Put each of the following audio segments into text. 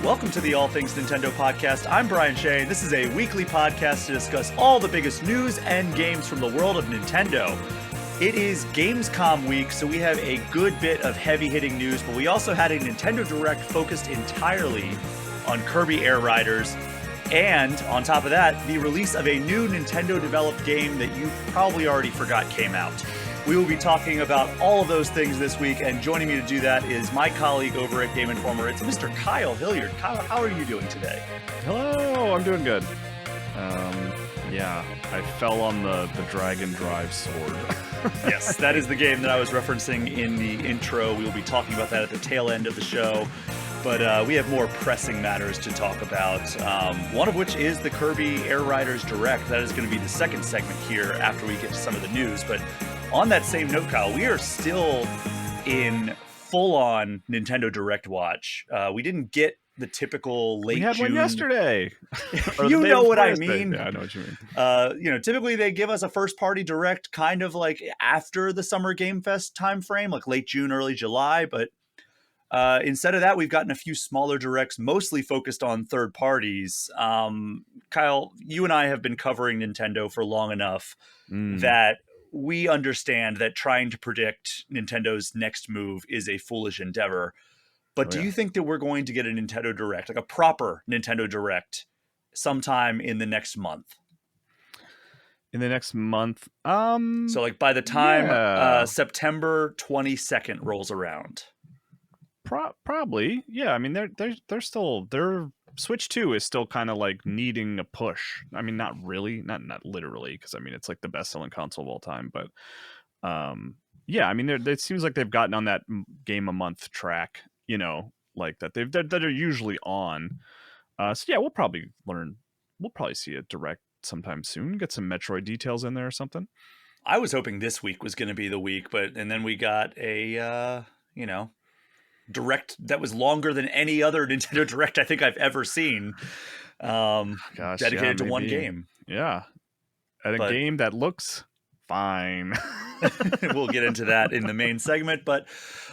Welcome to the All Things Nintendo podcast. I'm Brian Shea. This is a weekly podcast to discuss all the biggest news and games from the world of Nintendo. It is Gamescom week, so we have a good bit of heavy-hitting news, but we also had a Nintendo Direct focused entirely on Kirby Air Riders. And on top of that, the release of a new Nintendo-developed game that you probably already forgot came out. We will be talking about all of those things this week, and joining me to do that is my colleague over at Game Informer. It's Mr. Kyle Hilliard. Kyle, how are you doing today? Hello, I'm doing good. I fell on the Dragon Drive sword. Yes, that is the game that I was referencing in the intro. We will be talking about that at the tail end of the show. But we have more pressing matters to talk about, one of which is the Kirby Air Riders Direct. That is going to be the second segment here after we get to some of the news. But on that same note, Kyle, we are still in full-on Nintendo Direct watch. We didn't get the typical late June. We had one yesterday. You know what I mean. Yeah, I know what you mean. Typically they give us a first-party Direct kind of like after the Summer Game Fest timeframe, like late June, early July. But instead of that, we've gotten a few smaller Directs, mostly focused on third parties. Kyle, you and I have been covering Nintendo for long enough that we understand that trying to predict Nintendo's next move is a foolish endeavor. But do you think that we're going to get a Nintendo Direct, like a proper Nintendo Direct, sometime in the next month? In the next month? So like by the time September 22nd rolls around. Probably. Yeah, I mean, they're still... Switch 2 is still kind of like needing a push. I mean, not really, not literally, because I mean, it's like the best-selling console of all time. But yeah, I mean, it seems like they've gotten on that game a month track, like that that are usually on. So yeah, we'll probably see a Direct sometime soon. Get some Metroid details in there or something. I was hoping this week was going to be the week, and then we got a Direct that was longer than any other Nintendo Direct I think I've ever seen. Dedicated to one game. Yeah. A game that looks fine. We'll get into that in the main segment. But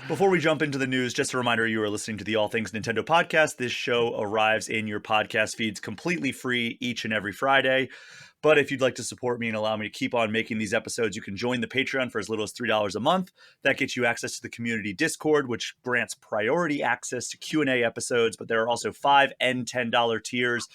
before we jump into the news, just a reminder, you are listening to the All Things Nintendo podcast. This show arrives in your podcast feeds completely free each and every Friday. But if you'd like to support me and allow me to keep on making these episodes, you can join the Patreon for as little as $3 a month. That gets you access to the community Discord, which grants priority access to Q&A episodes. But there are also $5 and $10 tiers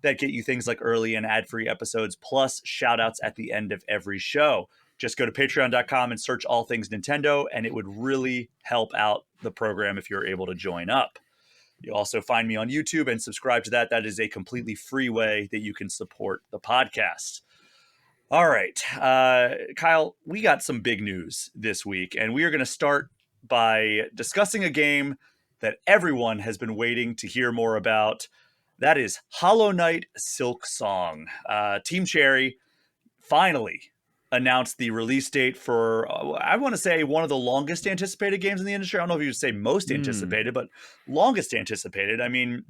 that get you things like early and ad-free episodes, plus shout-outs at the end of every show. Just go to patreon.com and search All Things Nintendo, and it would really help out the program if you're able to join up. You'll also find me on YouTube and subscribe to that. That is a completely free way that you can support the podcast. All right, Kyle, we got some big news this week, and we are going to start by discussing a game that everyone has been waiting to hear more about. That is Hollow Knight Silksong. Team Cherry finally announced the release date for, I want to say, one of the longest anticipated games in the industry. I don't know if you would say most anticipated, but longest anticipated. I mean,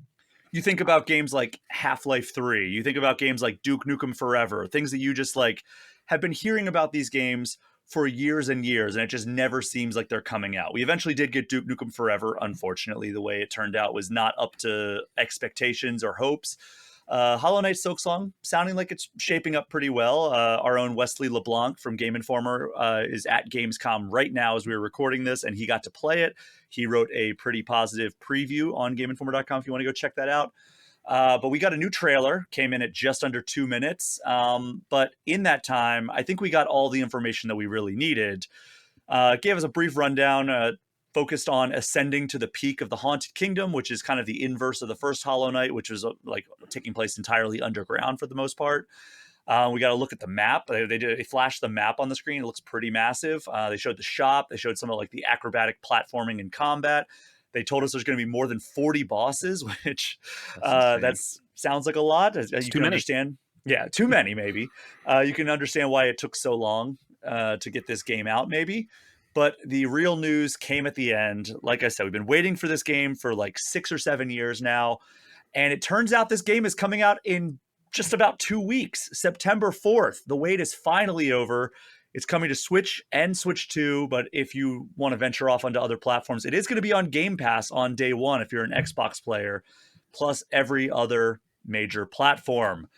you think about games like Half-Life 3, you think about games like Duke Nukem Forever, things that you just like have been hearing about these games for years and years, and it just never seems like they're coming out. We eventually did get Duke Nukem Forever. Unfortunately, the way it turned out was not up to expectations or hopes. Hollow Knight Silksong sounding like it's shaping up pretty well. Our own Wesley LeBlanc from Game Informer is at Gamescom right now as we were recording this, and he got to play it. He wrote a pretty positive preview on GameInformer.com if you want to go check that out. But we got a new trailer, came in at just under 2 minutes. But in that time, I think we got all the information that we really needed. Gave us a brief rundown, focused on ascending to the peak of the Haunted Kingdom, which is kind of the inverse of the first Hollow Knight, which was like taking place entirely underground for the most part. We got to look at the map. They flashed the map on the screen. It looks pretty massive. They showed the shop. They showed some of like the acrobatic platforming and combat. They told us there's going to be more than 40 bosses, which that sounds like a lot. As you can understand. Yeah, too many maybe. You can understand why it took so long to get this game out maybe. But the real news came at the end. Like I said, we've been waiting for this game for like 6 or 7 years now. And it turns out this game is coming out in just about 2 weeks, September 4th. The wait is finally over. It's coming to Switch and Switch 2, but if you want to venture off onto other platforms, it is going to be on Game Pass on day one if you're an Xbox player. plus every other major platform.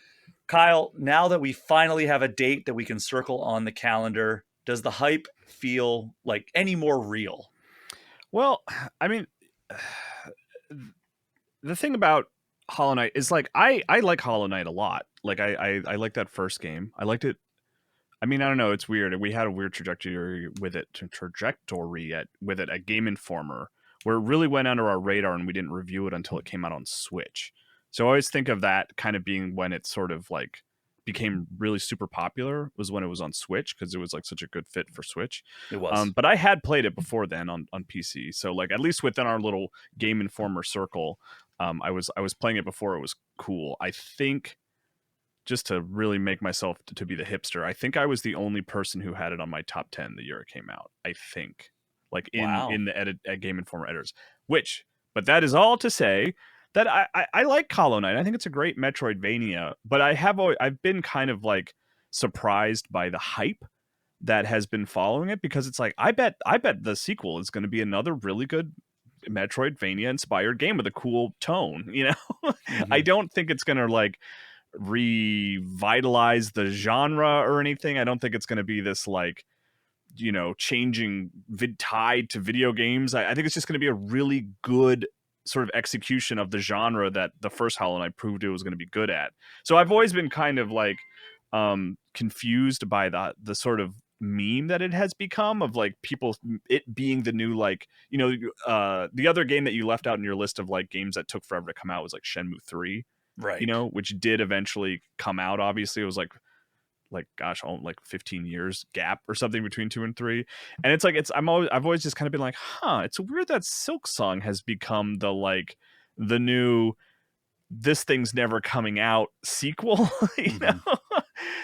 Kyle, now that we finally have a date that we can circle on the calendar, does the hype feel like any more real? Well, I mean, the thing about Hollow Knight is like I like Hollow Knight a lot. Like I like that first game. I liked it. I mean, I don't know. It's weird. We had a weird trajectory with it. With it at Game Informer, where it really went under our radar, and we didn't review it until it came out on Switch. So I always think of that kind of being when it sort of like became really super popular, was when it was on Switch, because it was like such a good fit for Switch. It was. But I had played it before then on PC. So like at least within our little Game Informer circle, I was playing it before it was cool. I think, just to really make myself to be the hipster, I think I was the only person who had it on my top 10 the year it came out. I think, like in the edit at Game Informer editors. But that is all to say that I like Hollow Knight. I think it's a great Metroidvania, but I've been kind of like surprised by the hype that has been following it, because it's like I bet the sequel is going to be another really good Metroidvania inspired game with a cool tone. Mm-hmm. I don't think it's going to like revitalize the genre or anything. I don't think it's going to be this like, changing tide to video games. I think it's just going to be a really good sort of execution of the genre that the first Hollow Knight proved it was going to be good at. So I've always been kind of like confused by the sort of meme that it has become, of like it being the new, like, the other game that you left out in your list of like games that took forever to come out was like Shenmue 3, right? Which did eventually come out. Obviously, it was like gosh, like 15 years gap or something between 2 and 3, and it's like I've always just kind of been like, it's weird that Silksong has become the new this thing's never coming out sequel.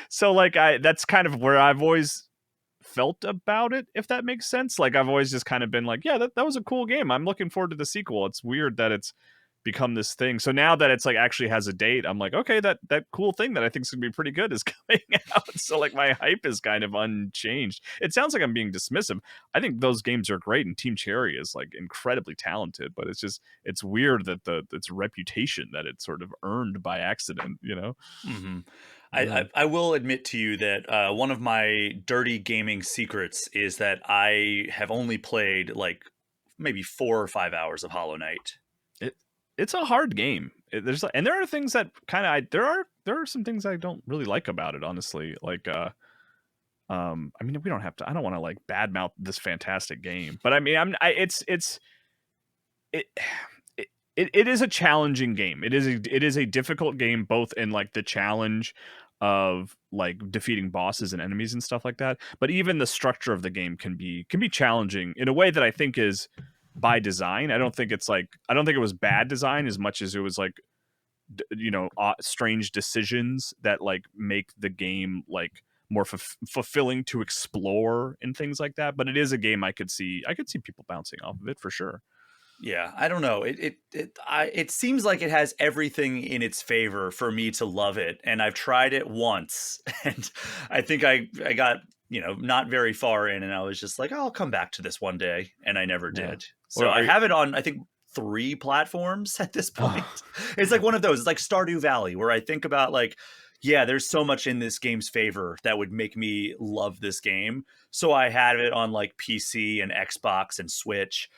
So like that's kind of where I've always felt about it, if that makes sense. Like I've always just kind of been like, yeah, that was a cool game, I'm looking forward to the sequel. It's weird that it's become this thing. So now that it's like actually has a date, I'm like, okay, that cool thing that I think is gonna be pretty good is coming out. So like my hype is kind of unchanged. It sounds like I'm being dismissive. I think those games are great, and Team Cherry is like incredibly talented, but it's weird that its reputation that it's sort of earned by accident. Mm-hmm. I will admit to you that one of my dirty gaming secrets is that I have only played like maybe 4 or 5 hours of Hollow Knight. It's a hard game. There are things that kind of there are some things I don't really like about it, honestly. Like I mean, we don't have to. I don't want to like badmouth this fantastic game, but I mean, it is a challenging game. It is a difficult game, both in like the challenge of like defeating bosses and enemies and stuff like that, but even the structure of the game can be challenging in a way that I think is by design. I don't think it was bad design as much as it was like strange decisions that like make the game like more fulfilling to explore and things like that. But it is a game I could see people bouncing off of it for sure. Yeah, I don't know. It seems like it has everything in its favor for me to love it, and I've tried it once, and I think I got not very far in, and I was just like, oh, I'll come back to this one day, and I never did. So I have it on, I think, 3 platforms at this point. It's like one of those. It's like Stardew Valley, where I think about like, yeah, there's so much in this game's favor that would make me love this game. So I had it on like PC and Xbox and Switch.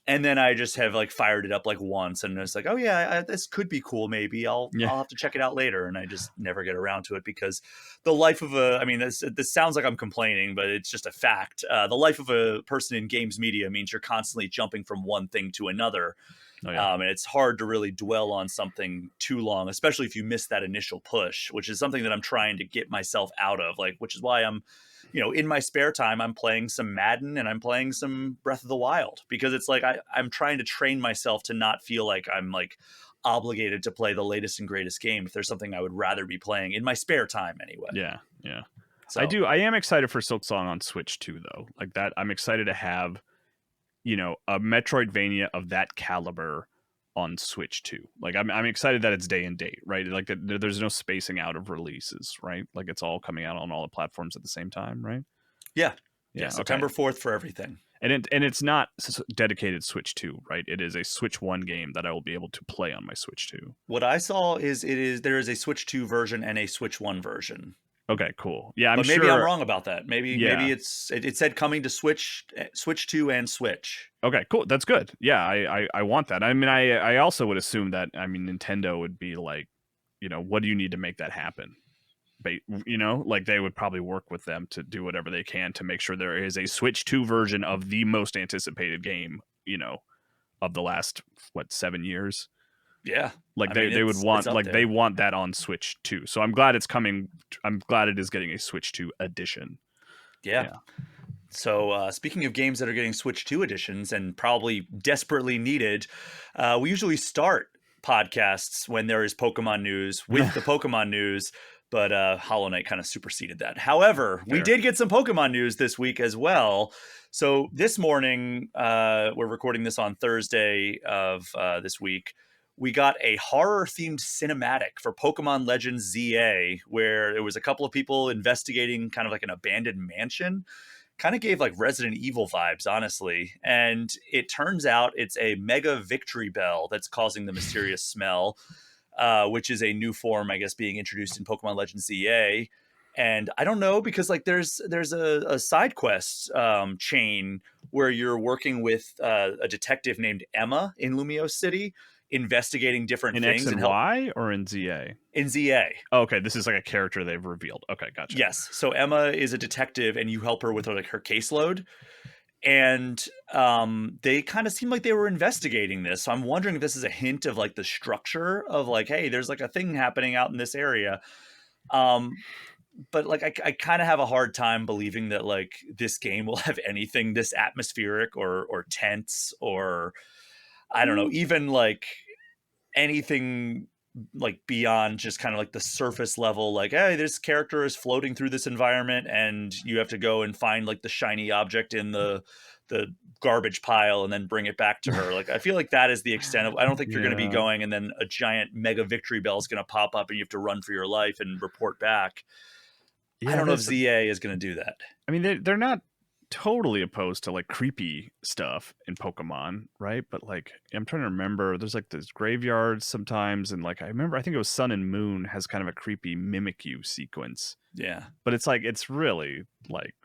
And then I just have like fired it up like once, and it's like, oh yeah, this could be cool. Maybe I'll have to check it out later. And I just never get around to it, because the life of I mean, this sounds like I'm complaining, but it's just a fact. The life of a person in games media means you're constantly jumping from one thing to another. Oh, yeah. And it's hard to really dwell on something too long, especially if you miss that initial push, which is something that I'm trying to get myself out of, like, which is why I'm, in my spare time, I'm playing some Madden and I'm playing some Breath of the Wild, because it's like I'm trying to train myself to not feel like I'm like obligated to play the latest and greatest game if there's something I would rather be playing in my spare time anyway. Yeah. So I am excited for Silksong on Switch too, though. Like that, I'm excited to have, a Metroidvania of that caliber on Switch too. Like I'm excited that it's day and date, right? Like that there's no spacing out of releases, right? Like it's all coming out on all the platforms at the same time, right? Yeah. September 4th for everything. And it's not dedicated Switch 2, right? It is a Switch 1 game that I will be able to play on my Switch 2. What I saw is there is a Switch 2 version and a Switch 1 version. Okay, cool. Yeah, I'm but maybe I'm sure. wrong about that. Maybe it said coming to Switch 2 and Switch. Okay, cool. That's good. Yeah, I want that. I mean, I also would assume that, I mean, Nintendo would be like, what do you need to make that happen? Like they would probably work with them to do whatever they can to make sure there is a Switch 2 version of the most anticipated game, of the last 7 years. Yeah. Like they would want, like they want that on Switch 2. So I'm glad it's coming. I'm glad it is getting a Switch 2 edition. Yeah. So speaking of games that are getting Switch 2 editions and probably desperately needed, we usually start podcasts when there is Pokemon news with the Pokemon news, but Hollow Knight kind of superseded that. However, we did get some Pokemon news this week as well. So this morning, we're recording this on Thursday of this week. We got a horror-themed cinematic for Pokemon Legends ZA, where there was a couple of people investigating kind of like an abandoned mansion. Kind of gave like Resident Evil vibes, honestly. And it turns out it's a Mega Victory Bell that's causing the mysterious smell, which is a new form, I guess, being introduced in Pokemon Legends ZA. And I don't know, because like there's a side quest chain where you're working with a detective named Emma in Lumiose City, investigating different things. In X and Y or in ZA? In ZA. Oh, okay, this is like a character they've revealed. Okay, gotcha. Yes. So Emma is a detective and you help her with like her caseload. And they kind of seem like they were investigating this. So I'm wondering if this is a hint of like the structure of like, hey, there's like a thing happening out in this area. But like I kind of have a hard time believing that like this game will have anything this atmospheric or tense, or I don't know, even like anything like beyond just kind of like the surface level, like, hey, this character is floating through this environment and you have to go and find like the shiny object in the garbage pile and then bring it back to her. Like, I feel like that is the extent of, I don't think you're going to be going and then a giant Mega Victory Bell is going to pop up and you have to run for your life and report back. Yeah, I don't know if ZA is going to do that. I mean, they're not totally opposed to like creepy stuff in Pokemon, right? But like, I'm trying to remember, there's like this graveyards sometimes, and like I think it was Sun and Moon has kind of a creepy Mimikyu sequence. Yeah, but it's like, it's really like,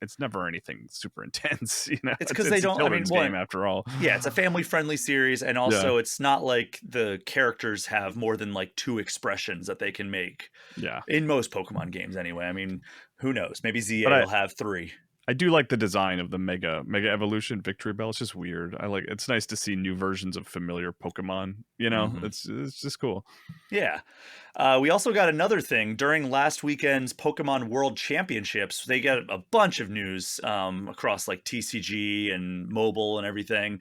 it's never anything super intense. It's because they don't. I mean, game after all. Yeah, it's a family-friendly series, and also it's not like the characters have more than like 2 expressions that they can make. Yeah, in most Pokemon games, anyway. I mean, who knows? Maybe ZA will have 3. I do like the design of the Mega Evolution Victory Bell. It's just weird. It's nice to see new versions of familiar Pokemon. It's just cool. Yeah. We also got another thing during last weekend's Pokemon World Championships. They got a bunch of news across like TCG and mobile and everything.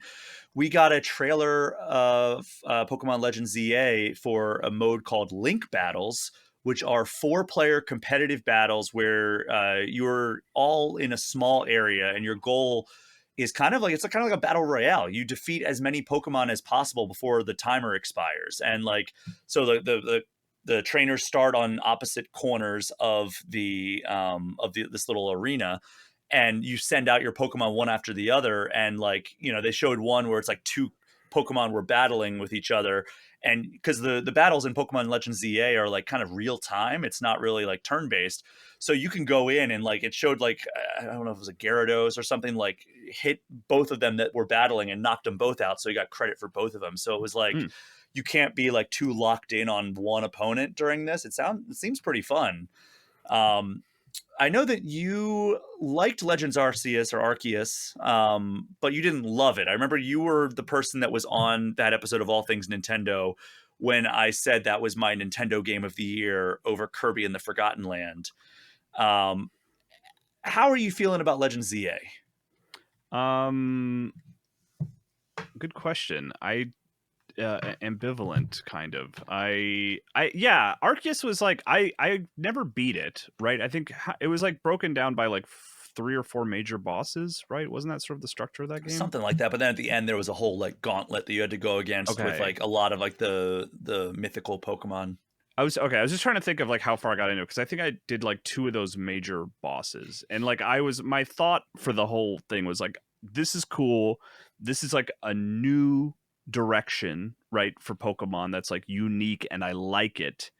We got a trailer of Pokemon Legends ZA for a mode called Link Battles, which are 4-player competitive battles where you're all in a small area and your goal is kind of like a battle royale. You defeat as many Pokemon as possible before the timer expires. And like, so the trainers start on opposite corners of this little arena, and you send out your Pokemon one after the other. And like, they showed one where it's like 2 Pokemon were battling with each other. And because the battles in Pokemon Legends ZA are like kind of real time, it's not really like turn based. So you can go in and like, it showed like, I don't know if it was a Gyarados or something, like hit both of them that were battling and knocked them both out. So you got credit for both of them. So it was like, you can't be like too locked in on one opponent during this. It seems pretty fun. I know that you liked Legends Arceus or Arceus, but you didn't love it. I remember you were the person that was on that episode of All Things Nintendo when I said that was my Nintendo game of the year over Kirby and the Forgotten Land. How are you feeling about Legends ZA? Good question. Ambivalent kind of. Arceus was like, I never beat it, right? I think it was like broken down by like 3 or 4 major bosses, right? Wasn't that sort of the structure of that game? Something like that. But then at the end there was a whole like gauntlet that you had to go against with like a lot of like the mythical Pokemon. I was just trying to think of like how far I got into it because I think I did like 2 of those major bosses, and like my thought for the whole thing was like, this is cool. This is like a new direction, right, for Pokemon that's like unique, and I like it.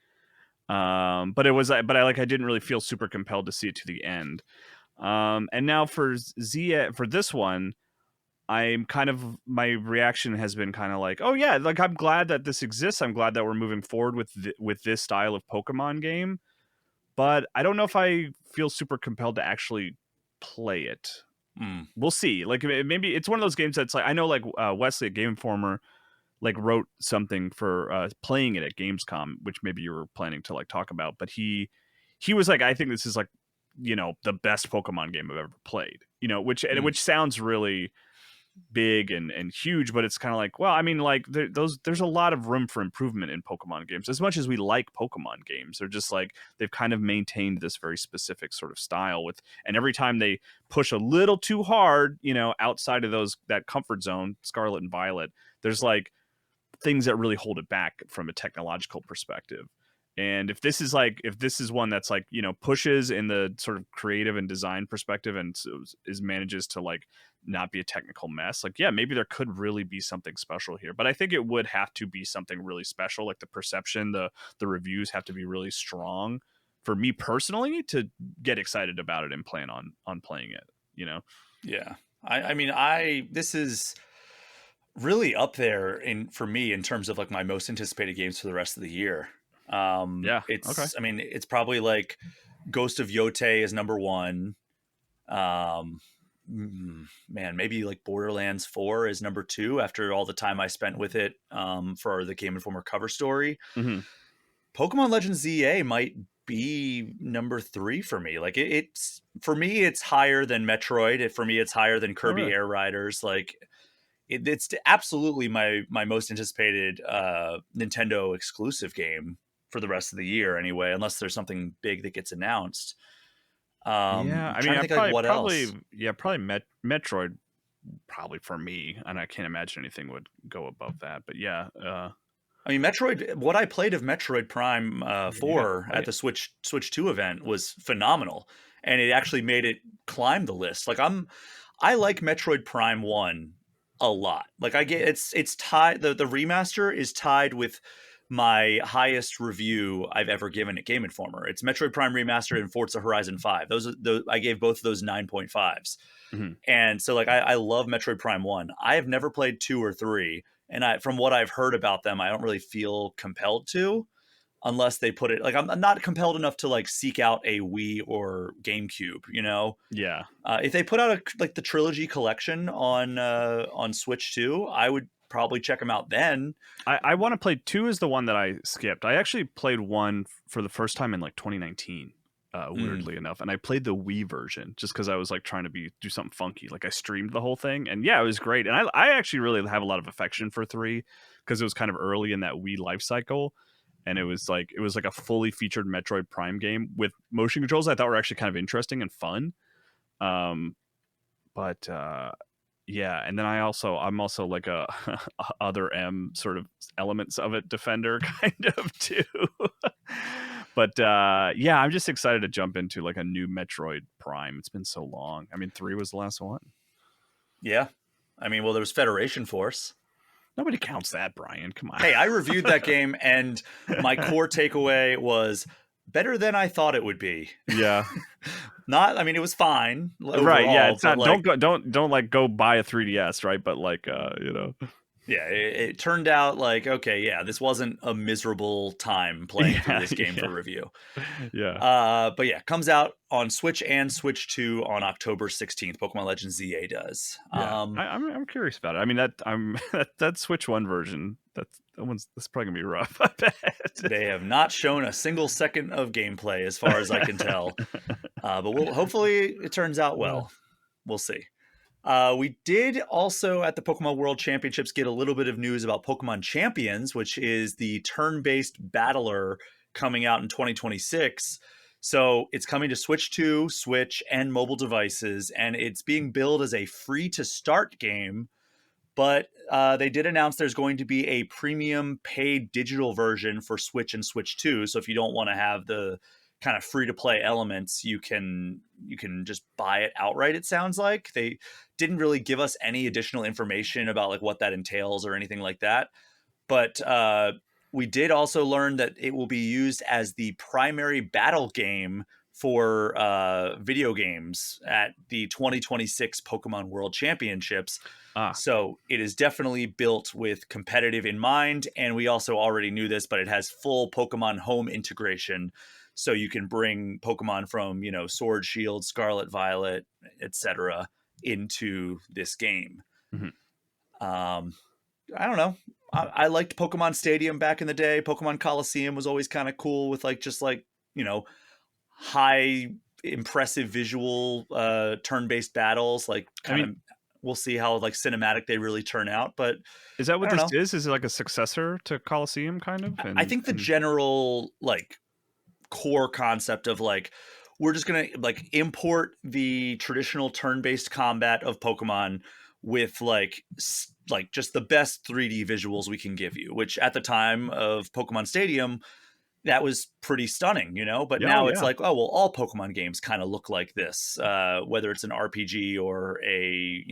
But I didn't really feel super compelled to see it to the end. And now for for this one, I'm kind of my reaction has been kind of like, oh yeah, like I'm glad that this exists. I'm glad that we're moving forward with with this style of Pokemon game, but I don't know if I feel super compelled to actually play it. Mm. We'll see. Like maybe it's one of those games that's like I know like Wesley at Game Informer like wrote something for playing it at Gamescom, which maybe you were planning to like talk about, but he was like, I think this is like, you know, the best Pokemon game I've ever played. You know, which sounds really big and huge, but it's kind of like, well, I mean, like there's a lot of room for improvement in Pokemon games. As much as we like Pokemon games, they're just like they've kind of maintained this very specific sort of style with, and every time they push a little too hard, you know, outside of that comfort zone, Scarlet and Violet, there's like things that really hold it back from a technological perspective. And if this is one that's like, you know, pushes in the sort of creative and design perspective and manages to like not be a technical mess, like, yeah, maybe there could really be something special here. But I think it would have to be something really special. Like the perception, the reviews have to be really strong for me personally to get excited about it and plan on playing it, you know? Yeah. I mean, this is really up there for me in terms of like my most anticipated games for the rest of the year. Yeah. Okay. I mean, it's probably like Ghost of Yote is number one. Man, maybe like Borderlands 4 is number two after all the time I spent with it for the Game Informer cover story. Mm-hmm. Pokemon Legends ZA might be number three for me. Like it's for me, it's higher than Metroid. For me, it's higher than Oh, Kirby really? Air Riders. Like it's absolutely my most anticipated Nintendo exclusive game for the rest of the year anyway, unless there's something big that gets announced. Yeah, I mean, Trying to I think like what probably else. yeah, probably Metroid, probably for me, and I can't imagine anything would go above that. But yeah, I mean, Metroid. What I played of Metroid Prime you got to 4 play at it. the Switch 2 event was phenomenal, and it actually made it climb the list. Like I like Metroid Prime 1 a lot. Like I get it's tied. The remaster is tied with my highest review I've ever given at Game Informer. It's Metroid Prime Remastered and Forza Horizon 5. Those I gave both of those 9.5s. Mhm. And so like I love Metroid Prime 1. I have never played 2 or 3, and from what I've heard about them, I don't really feel compelled to unless they put it like I'm not compelled enough to like seek out a Wii or GameCube, you know. Yeah, If they put out like the trilogy collection on Switch 2, I would probably check them out then. I want to play two is the one that I skipped. I actually played one for the first time in like 2019. Mm, Weirdly enough, and I played the Wii version just because I was like trying to do something funky. Like I streamed the whole thing, and yeah, it was great. And I actually really have a lot of affection for 3 because it was kind of early in that Wii life cycle, and it was like a fully featured Metroid Prime game with motion controls I thought were actually kind of interesting and fun. Um, but yeah, and then I'm also like a other M sort of elements of it defender kind of too. But yeah, I'm just excited to jump into like a new Metroid Prime. It's been so long. I mean, 3 was the last one. yeah. I mean, well, there was Federation Force. Nobody counts that, Brian. Come on. Hey, I reviewed that game, and my core takeaway was better than I thought it would be. Yeah. Not, I mean, it was fine Right. Yeah. overall, It's but not. like, Don't like go buy a 3DS, right? But like, you know. yeah, it turned out like, okay, yeah, this wasn't a miserable time playing through Yeah. this game for Yeah. review. Yeah. But yeah, comes out on Switch and Switch 2 on October 16th. Pokemon Legends ZA does. Yeah, I'm curious about it. I mean that Switch One version that's probably gonna be rough. I bet. They have not shown a single second of gameplay as far as I can tell. But hopefully it turns out well. We'll see. We did also at the Pokemon World Championships get a little bit of news about Pokemon Champions, which is the turn-based battler coming out in 2026. So it's coming to Switch 2, Switch, and mobile devices, and it's being billed as a free-to-start game But they did announce there's going to be a premium paid digital version for Switch and Switch 2. So if you don't want to have the kind of free to play elements, you can just buy it outright. It sounds like they didn't really give us any additional information about like what that entails or anything like that. But we did also learn that it will be used as the primary battle game for video games at the 2026 Pokemon World Championships. So it is definitely built with competitive in mind. And we also already knew this, but it has full Pokemon Home integration. So you can bring Pokemon from, Sword, Shield, Scarlet, Violet, etc. into this game. Mm-hmm. I don't know. I liked Pokemon Stadium back in the day. Pokemon Coliseum was always kind of cool with high impressive visual turn-based battles. We'll see how cinematic they really turn out. But is that what this is? Is it like a successor to Coliseum kind of? I think the general core concept of we're just gonna import the traditional turn-based combat of Pokemon with just the best 3D visuals we can give you, which at the time of Pokemon Stadium, that was pretty stunning, but now it's all Pokemon games kind of look like this, whether it's an RPG or a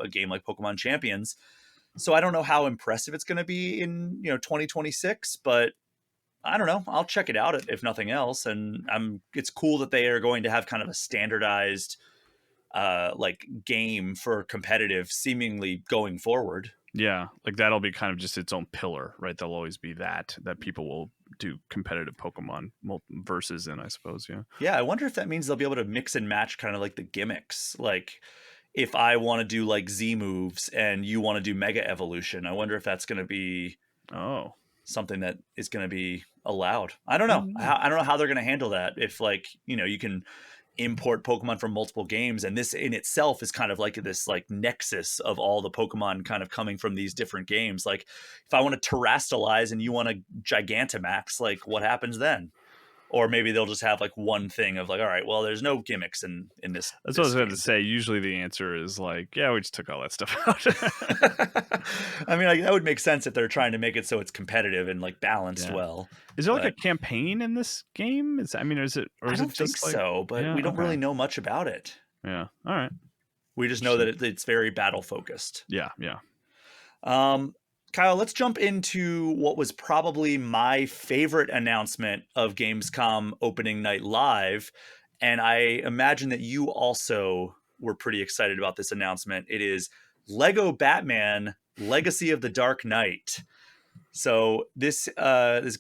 game like Pokemon Champions. So I don't know how impressive it's going to be in 2026, but I don't know. I'll check it out if nothing else. And it's cool that they are going to have kind of a standardized game for competitive seemingly going forward. Yeah, that'll be kind of just its own pillar, right? There'll always be that people will do competitive Pokemon versus in, I suppose. Yeah, I wonder if that means they'll be able to mix and match kind of the gimmicks. If I want to do Z moves and you want to do Mega Evolution, I wonder if that's going to be something that is going to be allowed. I don't know. I don't know how they're going to handle that. If you can import Pokemon from multiple games, and this in itself is kind of this nexus of all the Pokemon kind of coming from these different games. If I want to Terrastalize and you want to Gigantamax, what happens then? Or maybe they'll just have one thing of all right, well, there's no gimmicks in this. That's what I was going to say. Usually the answer is yeah, we just took all that stuff out. I mean, that would make sense if they're trying to make it so it's competitive and balanced well. Is there a campaign in this game? Is it? Or is I don't it just think so, but we don't really know much about it. Yeah. All right. We just know that it's very battle focused. Yeah. Yeah. Kyle, let's jump into what was probably my favorite announcement of Gamescom opening night live. And I imagine that you also were pretty excited about this announcement. It is Lego Batman Legacy of the Dark Knight. So this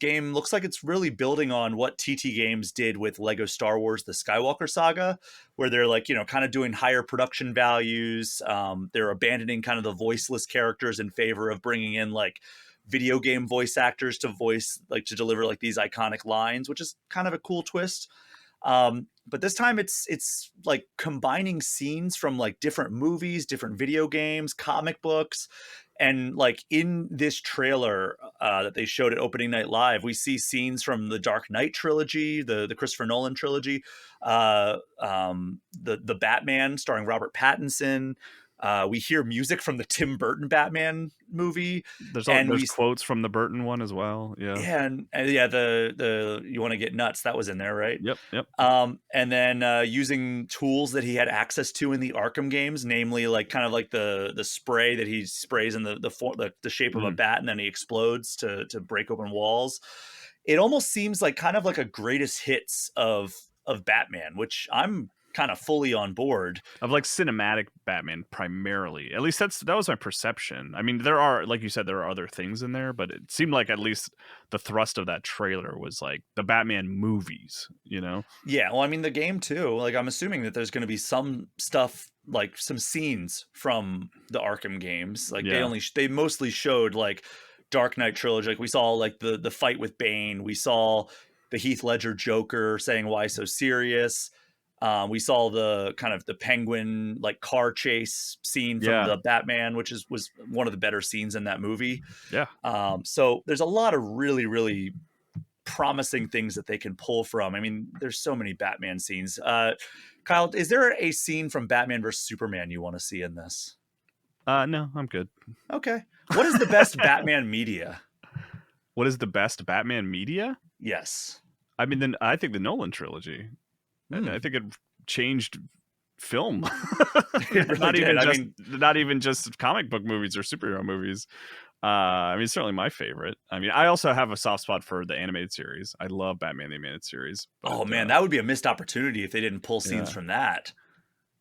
game looks like it's really building on what TT Games did with Lego Star Wars: The Skywalker Saga, where they're kind of doing higher production values. They're abandoning kind of the voiceless characters in favor of bringing in video game voice actors to voice to deliver these iconic lines, which is kind of a cool twist. But this time it's combining scenes from different movies, different video games, comic books. And in this trailer that they showed at opening night live, we see scenes from the Dark Knight trilogy, the Christopher Nolan trilogy, the Batman starring Robert Pattinson. We hear music from the Tim Burton Batman movie. There's quotes from the Burton one as well. Yeah. Yeah. And the You Want to Get Nuts, that was in there, right? Yep. And then using tools that he had access to in the Arkham games, namely the spray that he sprays in the shape of a bat, and then he explodes to break open walls. It almost seems kind of a greatest hits of Batman, which I'm kind of fully on board. Of cinematic Batman primarily. At least that was my perception. I mean, there are, like you said, there are other things in there, but it seemed at least the thrust of that trailer was the Batman movies, Yeah, well, I mean, the game too. I'm assuming that there's going to be some stuff, some scenes from the Arkham games. They mostly showed Dark Knight trilogy. We saw the fight with Bane. We saw the Heath Ledger Joker saying, "Why so serious?" We saw the kind of the Penguin car chase scene from the Batman, which was one of the better scenes in that movie. Yeah. So there's a lot of really, really promising things that they can pull from. I mean, there's so many Batman scenes. Kyle, is there a scene from Batman versus Superman you want to see in this? No, I'm good. Okay. What is the best Batman media? What is the best Batman media? Yes. I mean, then I think the Nolan trilogy. I think it changed film. It really did. Not even just comic book movies or superhero movies. I mean, it's certainly my favorite. I mean, I also have a soft spot for the animated series. I love Batman the animated series. But, oh man, that would be a missed opportunity if they didn't pull scenes from that.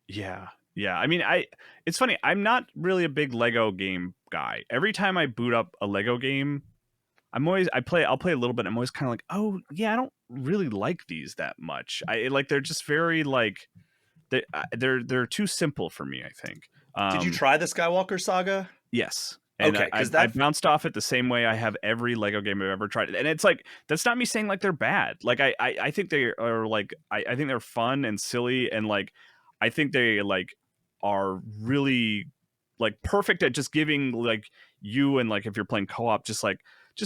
Yeah. I mean, it's funny. I'm not really a big Lego game guy. Every time I boot up a Lego game, I'll play a little bit. I'm always kind of like, oh yeah, I don't really like these that much. They're just very like they're too simple for me, I think. Did you try the Skywalker Saga? Yes. And okay, because I bounced off it the same way I have every Lego game I've ever tried. And it's like, that's not me saying like they're bad. Like I think they are like, I think they're fun and silly. And like, I think they like are really like perfect at just giving like you, and like if you're playing co-op, just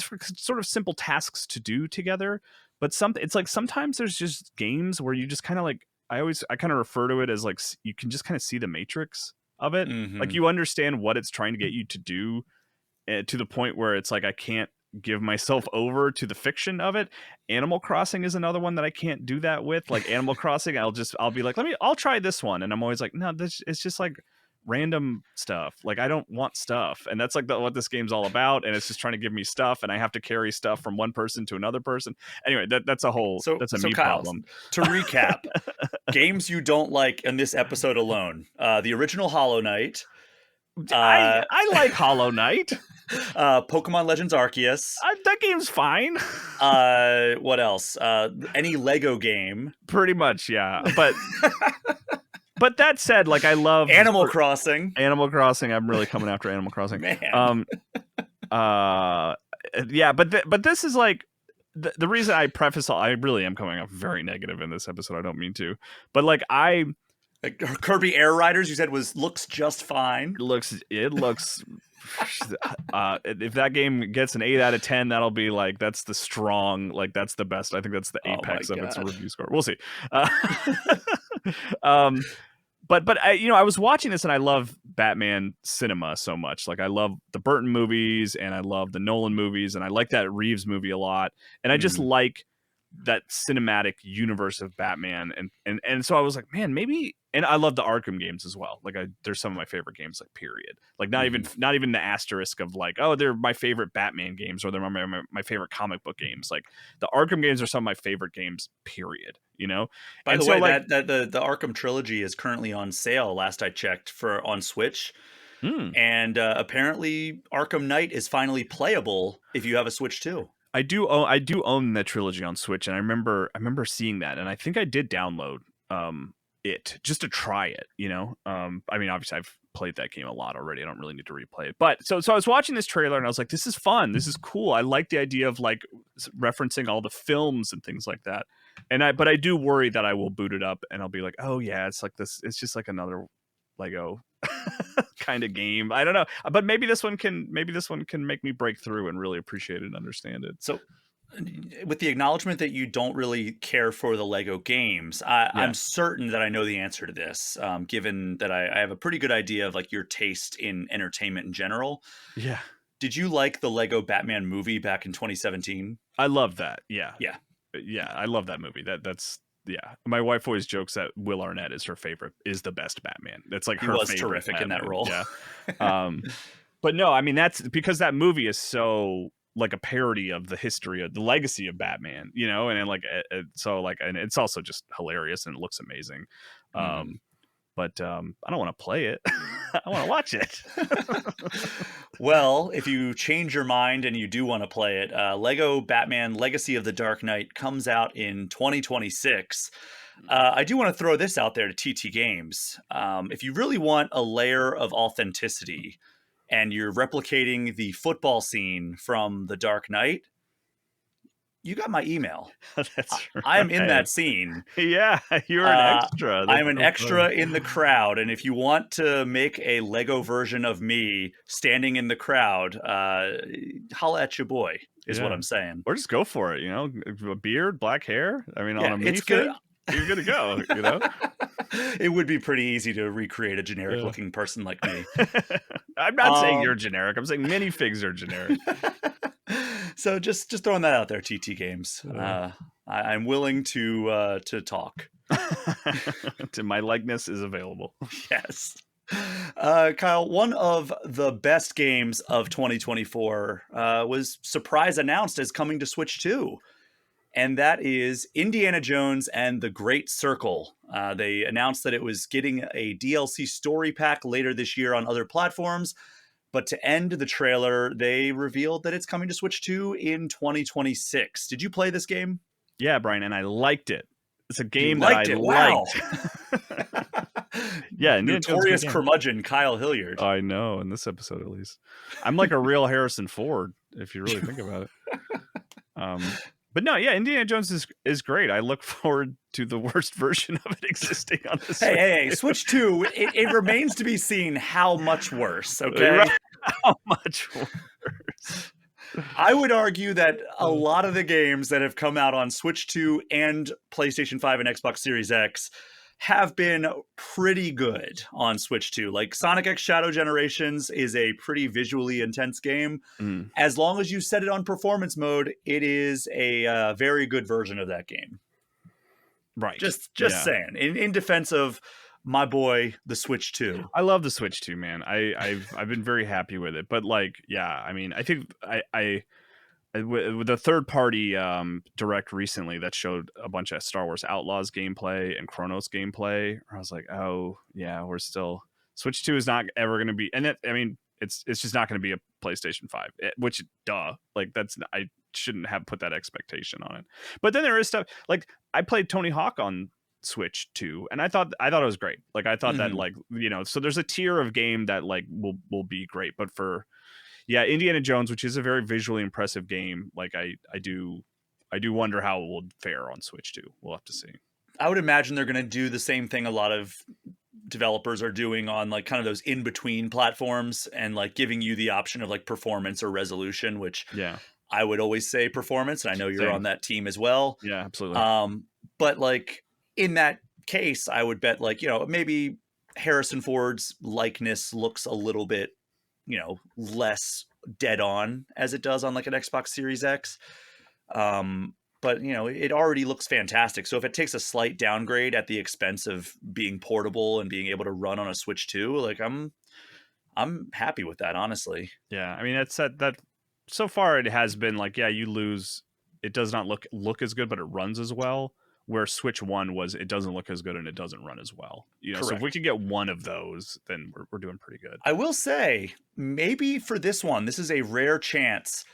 for sort of simple tasks to do together. But it's like sometimes there's just games where you just kind of like, I kind of refer to it as like you can just kind of see the matrix of it. Like you understand what it's trying to get you to do, to the point where it's like I can't give myself over to the fiction of it. Animal Crossing is another one that I can't do that with. Like Animal Crossing, I'll be like, I'll try this one, and I'm always like, no, it's just like random stuff. Like I don't want stuff, and that's like what this game's all about. And it's just trying to give me stuff, and I have to carry stuff from one person to another person. Anyway, that's a me Kyle, problem. To recap, games you don't like in this episode alone: the original Hollow Knight. I like Hollow Knight. Pokemon Legends Arceus. That game's fine. What else? Any Lego game. Pretty much, yeah. But that said, like I love Animal Crossing. Animal Crossing. I'm really coming after Animal Crossing. Man. Yeah, but this is like the reason I preface all. I really am coming off very negative in this episode. I don't mean to, but like Kirby Air Riders, you said looks just fine. It looks. If that game gets an 8 out of 10, that'll be like that's the strong, like that's the best. I think that's the apex of its review score. We'll see. But I was watching this and I love Batman cinema so much. Like I love the Burton movies and I love the Nolan movies and I like that Reeves movie a lot. And I just like that cinematic universe of Batman. And so I was like, man, maybe. And I love the Arkham games as well. Like they're some of my favorite games, like period. Like not even the asterisk of like, oh, they're my favorite Batman games or they're my favorite comic book games. Like the Arkham games are some of my favorite games, period. You know. By the way, like, the Arkham trilogy is currently on sale. Last I checked on Switch. And apparently Arkham Knight is finally playable if you have a Switch too. I do own that trilogy on Switch, and I remember seeing that, and I think I did download it just to try it. You know, I mean, obviously I've played that game a lot already. I don't really need to replay it. But so I was watching this trailer, and I was like, this is fun. This is cool. I like the idea of like referencing all the films and things like that. But I do worry that I will boot it up, and I'll be like, oh yeah, it's like this. It's just like another Lego kind of game. I don't know, but maybe this one can make me break through and really appreciate it and understand it. So with the acknowledgement that you don't really care for the Lego games, I'm certain that I know the answer to this, given that I have a pretty good idea of like your taste in entertainment in general. Yeah. Did you like the Lego Batman movie back in 2017? I love that. Yeah. Yeah. I love that movie. That's my wife always jokes that Will Arnett is the best Batman. That's like her favorite. He was terrific Batman. in that role. Yeah. But no, I mean, that's because that movie is so like a parody of the history of the legacy of Batman, you know, and like so like, and it's also just hilarious and it looks amazing. But I don't want to play it. I want to watch it. Well, if you change your mind and you do want to play it, Lego Batman Legacy of the Dark Knight comes out in 2026. I do want to throw this out there to TT Games. If you really want a layer of authenticity and you're replicating the football scene from The Dark Knight, you got my email. That's right. I'm in that scene. Yeah, you're an extra. I'm an extra in the crowd. And if you want to make a Lego version of me standing in the crowd, holla at your boy is what I'm saying. Or just go for it, you know, a beard, black hair. I mean, on a it's good. You're good to go, you know? It would be pretty easy to recreate a generic looking person like me. I'm not saying you're generic. I'm saying minifigs are generic. So just throwing that out there, TT Games. I'm willing to talk. My likeness is available. Yes. Kyle, one of the best games of 2024 was surprise announced as coming to Switch 2. And that is Indiana Jones and the Great Circle. They announced that it was getting a DLC story pack later this year on other platforms. But to end the trailer, they revealed that it's coming to Switch 2 in 2026. Did you play this game? Yeah, Brian, and I liked it. It's a game you that liked I it. liked. Wow. Yeah, notorious curmudgeon Kyle Hilliard. I know, in this episode at least. I'm like a real Harrison Ford, if you really think about it. But no, yeah, Indiana Jones is great. I look forward to the worst version of it existing on the Switch. Hey, Switch 2, it remains to be seen how much worse, okay? How much worse? I would argue that a lot of the games that have come out on Switch 2 and PlayStation 5 and Xbox Series X have been pretty good on Switch 2. Like Sonic X Shadow Generations is a pretty visually intense game. As long as you set it on performance mode, it is a very good version of that game. Right. Just saying. In defense of my boy, the Switch 2. I love the Switch 2, man. I've been very happy with it. But like, yeah, I mean, I think I with the third party direct recently that showed a bunch of Star Wars Outlaws gameplay and Chronos gameplay, I was like, oh yeah, we're still Switch 2 is not ever going to be, and I mean it's just not going to be a PlayStation 5, which duh, like I shouldn't have put that expectation on it. But then there is stuff like I played Tony Hawk on Switch 2 and I thought it was great. Like I thought that like, you know, so there's a tier of game that like will be great, but for Indiana Jones, which is a very visually impressive game, like I do wonder how it will fare on Switch 2. We'll have to see. I would imagine they're going to do the same thing a lot of developers are doing on like kind of those in between platforms and like giving you the option of like performance or resolution, which I would always say performance. And I know you're on that team as well. Yeah, absolutely. But like in that case, I would bet like, you know, maybe Harrison Ford's likeness looks a little bit, you know, less dead on as it does on like an Xbox Series X. But you know, it already looks fantastic. So if it takes a slight downgrade at the expense of being portable and being able to run on a Switch 2, like I'm happy with that, honestly. Yeah. I mean, it's that so far it has been like, yeah, you lose. It does not look as good, but it runs as well. Where Switch 1 was, it doesn't look as good and it doesn't run as well. You know, Correct. So if we could get one of those, then we're doing pretty good. I will say, maybe for this one, this is a rare chance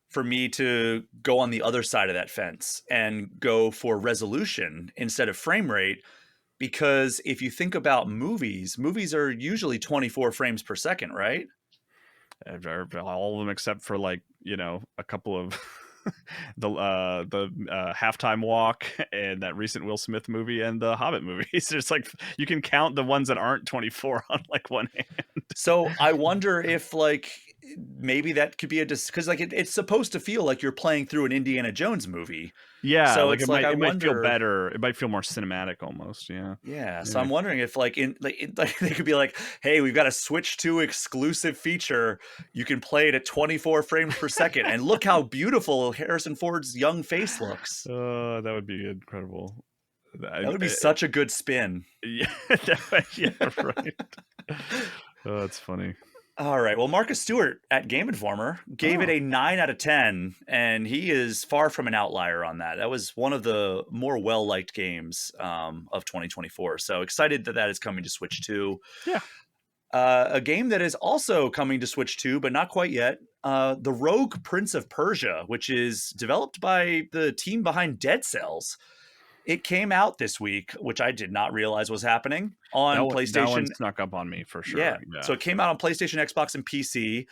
for me to go on the other side of that fence and go for resolution instead of frame rate. Because if you think about movies are usually 24 frames per second, right? All of them except for like, you know, a couple of the halftime walk and that recent Will Smith movie and the Hobbit movies. There's like, you can count the ones that aren't 24 on like one hand. So I wonder if like maybe that could be because like it's supposed to feel like you're playing through an Indiana Jones movie. Yeah, so like it's it might feel better. It might feel more cinematic almost. Yeah. So I'm wondering if like they could be like, hey, we've got a Switch 2 exclusive feature. You can play it at 24 frames per second, and look how beautiful Harrison Ford's young face looks. That would be incredible. That would be such a good spin. Yeah, yeah, right. Oh, that's funny. All right. Well, Marcus Stewart at Game Informer gave it a 9 out of 10, and he is far from an outlier on that. That was one of the more well-liked games of 2024. So excited that is coming to Switch 2. Yeah. A game that is also coming to Switch 2, but not quite yet. The Rogue Prince of Persia, which is developed by the team behind Dead Cells. It came out this week, which I did not realize was happening on PlayStation. That one snuck up on me for sure. Yeah. So it came out on PlayStation, Xbox, and PC.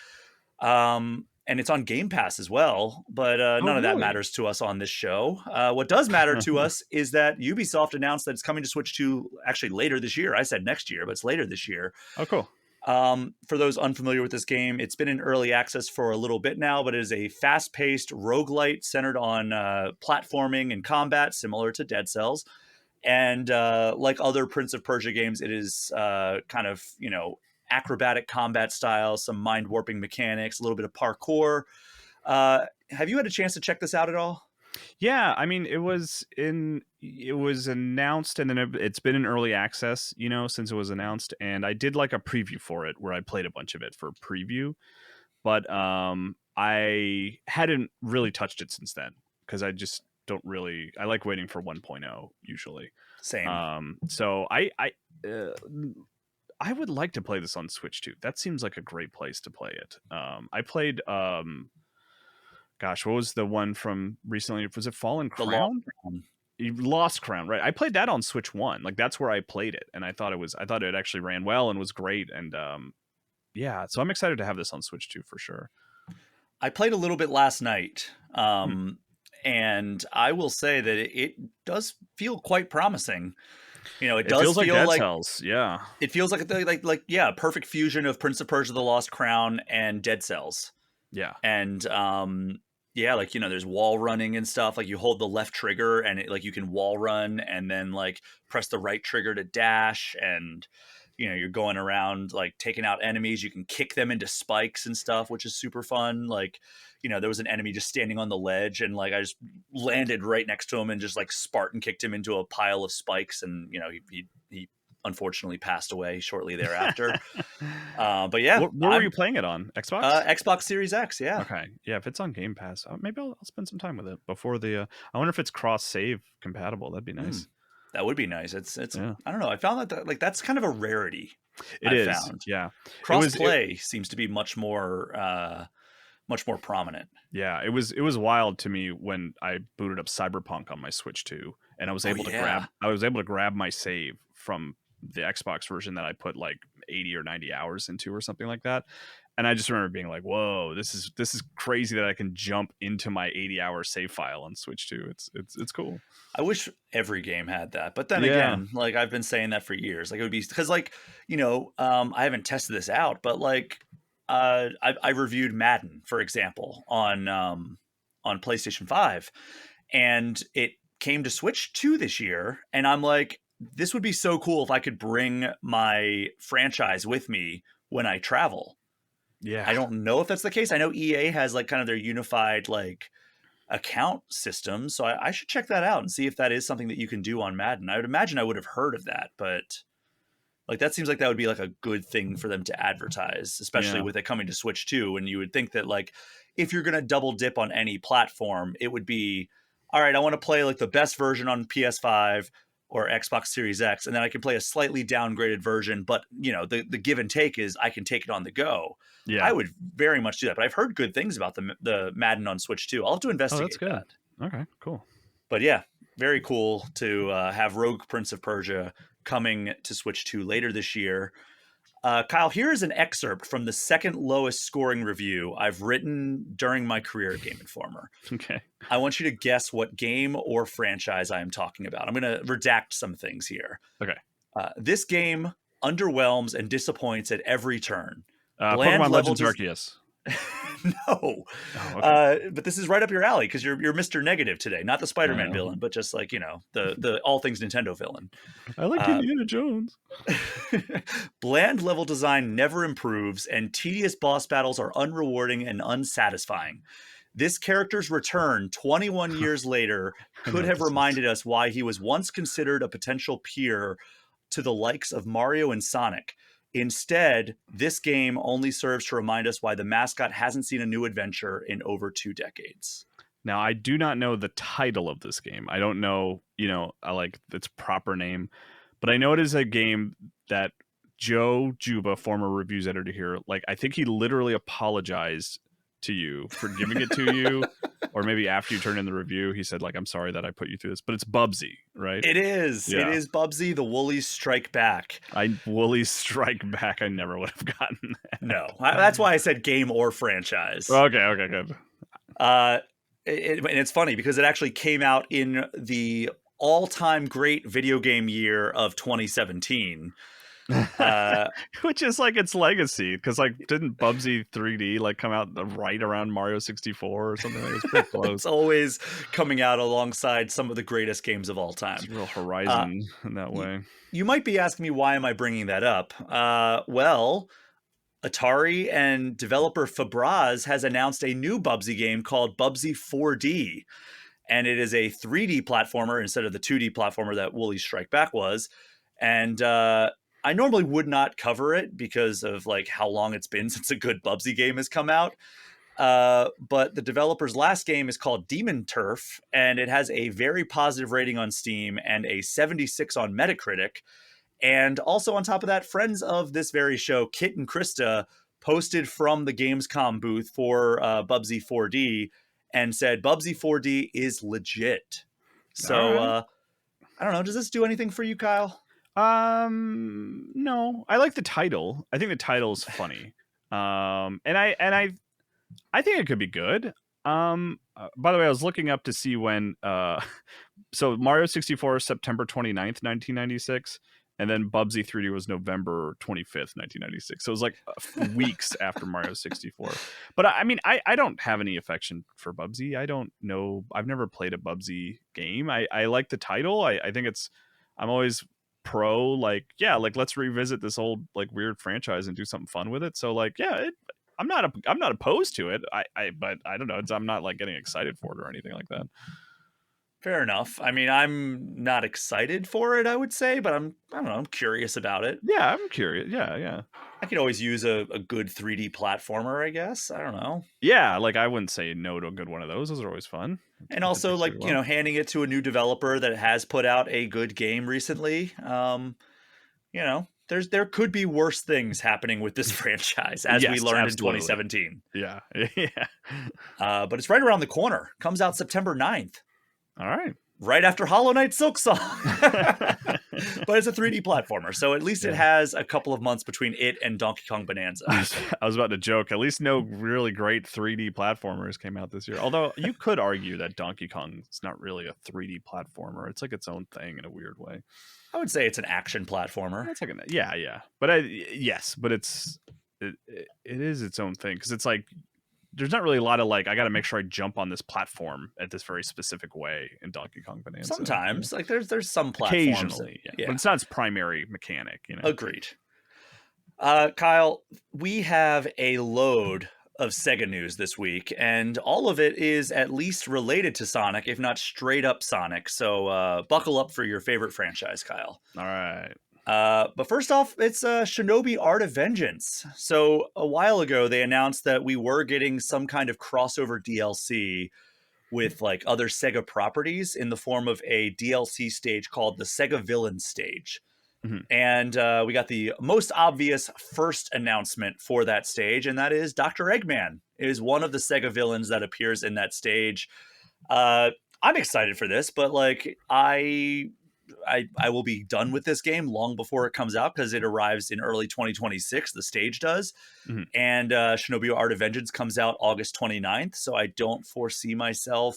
And it's on Game Pass as well. But none of that matters to us on this show. What does matter to us is that Ubisoft announced that it's coming to Switch 2 actually later this year. I said next year, but it's later this year. Oh, cool. For those unfamiliar with this game, it's been in early access for a little bit now, but it is a fast-paced roguelite centered on platforming and combat, similar to Dead Cells. And like other Prince of Persia games, it is kind of, you know, acrobatic combat styles, some mind warping mechanics, a little bit of parkour. Have you had a chance to check this out at all? Yeah, I mean, it was announced, and then it's been in early access, since it was announced. And I did like a preview for it where I played a bunch of it for preview, but I hadn't really touched it since then because I just don't really. I like waiting for 1.0 usually. Same. So uh, I would like to play this on Switch too. That seems like a great place to play it. I played gosh, what was the one from recently? Was it Fallen The Lost Crown? Crown. Lost Crown, right? I played that on Switch One. Like that's where I played it, and I thought it actually ran well and was great. And yeah, so I'm excited to have this on Switch 2 for sure. I played a little bit last night, Hmm. and I will say that it does feel quite promising. It It does feels like feel Dead like Cells, yeah, it feels like yeah, perfect fusion of Prince of Persia: The Lost Crown and Dead Cells. yeah, And yeah, like there's wall running and stuff. Like you hold the left trigger and like you can wall run, and then like press the right trigger to dash, and you're going around like taking out enemies. You can kick them into spikes and stuff, which is super fun. Like there was an enemy just standing on the ledge, and like I just landed right next to him and just like Spartan kicked him into a pile of spikes, and he unfortunately passed away shortly thereafter. But yeah, where were you playing it on? Xbox? Xbox Series X. Yeah. Okay, yeah, if it's on Game Pass, maybe I'll spend some time with it before the. I wonder if it's cross save compatible. That'd be Mm, nice. that would be nice. It's Yeah, I don't know. I found that like that's kind of a rarity. it I've is. found Yeah, it cross was. play seems to be much more prominent. Yeah, it was wild to me when I booted up Cyberpunk on my Switch 2, and Oh yeah. I was able to grab my save from the Xbox version that I put like 80 or 90 hours into or something like that. And I just remember being like, "Whoa, this is crazy that I can jump into my 80-hour save file on Switch 2. It's cool." I wish every game had that, but then Yeah. again, like I've been saying that for years. Like it would be because like I haven't tested this out, but like I reviewed Madden, for example, on PlayStation 5, and it came to Switch 2 this year, and I'm like, this would be so cool if I could bring my franchise with me when I travel. I Yeah. don't know if that's the case. I know EA has like kind of their unified like account system, so I should check that out and see if that is something that you can do on Madden. I would imagine I would have heard of that, but like that seems like that would be like a good thing for them to advertise, especially Yeah. with it coming to Switch 2. And you would think that like if you're gonna double dip on any platform, it would be all right. I want to play like the best version on PS5 or Xbox Series X, and then I can play a slightly downgraded version. But the give and take is I can take it on the go. I Yeah. would very much do that, but I've heard good things about the Madden on Switch 2. I'll have to Oh, that's investigate good. that. Okay, cool. But yeah, very cool to have Rogue Prince of Persia coming to Switch 2 later this year. Kyle, here is an excerpt from the second lowest scoring review I've written during my career at Game Informer. Okay. I want you to guess what game or franchise I am talking about. I'm going to redact some things here. Okay. This game underwhelms and disappoints at every turn. Bland Pokemon level Legends Arceus. no, Oh, okay. but this is right up your alley because you're Mr. Negative today, not the Spider-Man Uh, villain, but just like the all things Nintendo villain. I like Uh, Indiana Jones. Bland level design never improves, and tedious boss battles are unrewarding and unsatisfying. This character's return 21 years later I know could what have this is. reminded us why he was once considered a potential peer to the likes of Mario and Sonic. Instead, this game only serves to remind us why the mascot hasn't seen a new adventure in over 2 decades. Now, I do not know the title of this game. I don't know, I like its proper name, but I know it is a game that Joe Juba, former reviews editor here, like I think he literally apologized to you for giving it to you, or maybe after you turned in the review, he said like, "I'm sorry that I put you through this," but it's Bubsy, right? It is. It Yeah. is Bubsy, the Woolies Strike Back. Woolly Strike Back. I never would have gotten that. No, that's why I said game or franchise. Okay, good. And it's funny because it actually came out in the all-time great video game year of 2017. Which is like its legacy, because like didn't Bubsy 3D like come out right around Mario 64 or something? Like, it was pretty close. It's always coming out alongside some of the greatest games of all time. It's a real horizon in that way. You might be asking me, why am I bringing that up? Well, Atari and developer Fabraz has announced a new Bubsy game called Bubsy 4D. And it is a 3D platformer instead of the 2D platformer that Woolly Strike Back was. And I normally would not cover it because of like how long it's been since a good Bubsy game has come out. But the developer's last game is called Demon Turf, and it has a very positive rating on Steam and a 76 on Metacritic. And also on top of that, friends of this very show, Kit and Krista, posted from the Gamescom booth for Bubsy 4D and said Bubsy 4D is legit. So Right. I don't know. Does this do anything for you, Kyle? No. I like the title. I think the title is funny. And I think it could be good. By the way, I was looking up to see when so Mario 64 September 29th, 1996, and then Bubsy 3D was November 25th, 1996. So it was like weeks after Mario 64. But I mean, I don't have any affection for Bubsy. I don't know. I've never played a Bubsy game. I like the title. I think I'm always pro, like, yeah, like let's revisit this old like weird franchise and do something fun with it. So like, yeah, I'm not opposed to it. But I don't know. I'm not like getting excited for it or anything like that. Fair enough. I mean, I'm not excited for it, I would say, but I don't know, I'm curious about it. Yeah, I'm curious. Yeah. I could always use a good 3D platformer, I guess. I don't know. Yeah, like I wouldn't say no to a good one of those. Those are always fun. And also, like, you know, handing it to a new developer that has put out a good game recently. You know, there could be worse things happening with this franchise, as we learned absolutely. in 2017. Yeah. But it's right around the corner. Comes out September 9th. All right. Right after Hollow Knight Silksong. But it's a 3D platformer, so at least it has a couple of months between it and Donkey Kong Bonanza. I was about to joke. At least no really great 3D platformers came out this year. Although you could argue that Donkey Kong is not really a 3D platformer. It's like its own thing in a weird way. I would say it's an action platformer. It's like yeah. But yes, but it is its own thing, because it's like there's not really a lot of like I got to make sure I jump on this platform at this very specific way in Donkey Kong Bonanza. Sometimes, like there's some platforms occasionally, but it's not its primary mechanic. You know. Agreed. Kyle, we have a load of Sega news this week, and all of it is at least related to Sonic, if not straight up Sonic. So buckle up for your favorite franchise, Kyle. All right. But first off, it's Shinobi Art of Vengeance. So a while ago, they announced that we were getting some kind of crossover DLC with like other Sega properties in the form of a DLC stage called the Sega Villain Stage. Mm-hmm. And we got the most obvious first announcement for that stage, and that is Dr. Eggman is one of the Sega villains that appears in that stage. I'm excited for this, but like I will be done with this game long before it comes out, because it arrives in early 2026. The stage does. Mm-hmm. And Shinobi Art of Vengeance comes out August 29th. So I don't foresee myself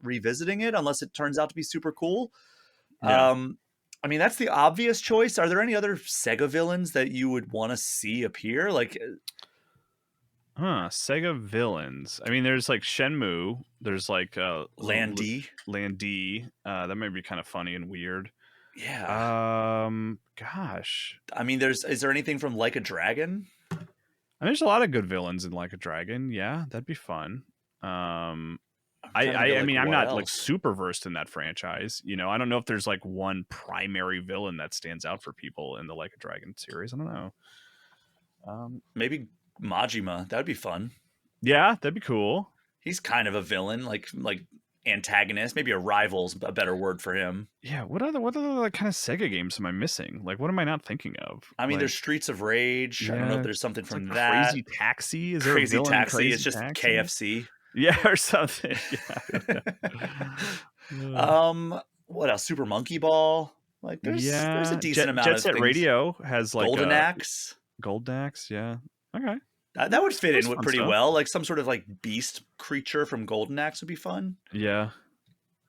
revisiting it unless it turns out to be super cool. Yeah. I mean, that's the obvious choice. Are there any other Sega villains that you would want to see appear? Like, Sega villains. I mean, there's like Shenmue. There's like Landy. That might be kind of funny and weird. Yeah. Gosh. I mean, is there anything from Like a Dragon? I mean, there's a lot of good villains in Like a Dragon. Yeah, that'd be fun. I mean, I'm not else? Like super versed in that franchise. You know, I don't know if there's like one primary villain that stands out for people in the Like a Dragon series. I don't know. Maybe Majima. That'd be fun. Yeah, that'd be cool. He's kind of a villain, like antagonist. Maybe a rival's a better word for him. Yeah. What other like kind of Sega games am I missing? Like, what am I not thinking of? I mean, like, there's Streets of Rage. Yeah, I don't know if there's something from like that. Crazy Taxi. Is there Crazy a villain Taxi? Crazy it's just Taxi? KFC. Yeah, or something. Yeah. What else? Super Monkey Ball. Like, there's a decent amount of Jet Set things. Radio has like Golden Axe. Golden Axe, yeah. Okay. That would fit in pretty stuff. well. Like some sort of like beast creature from Golden Axe would be fun. Yeah.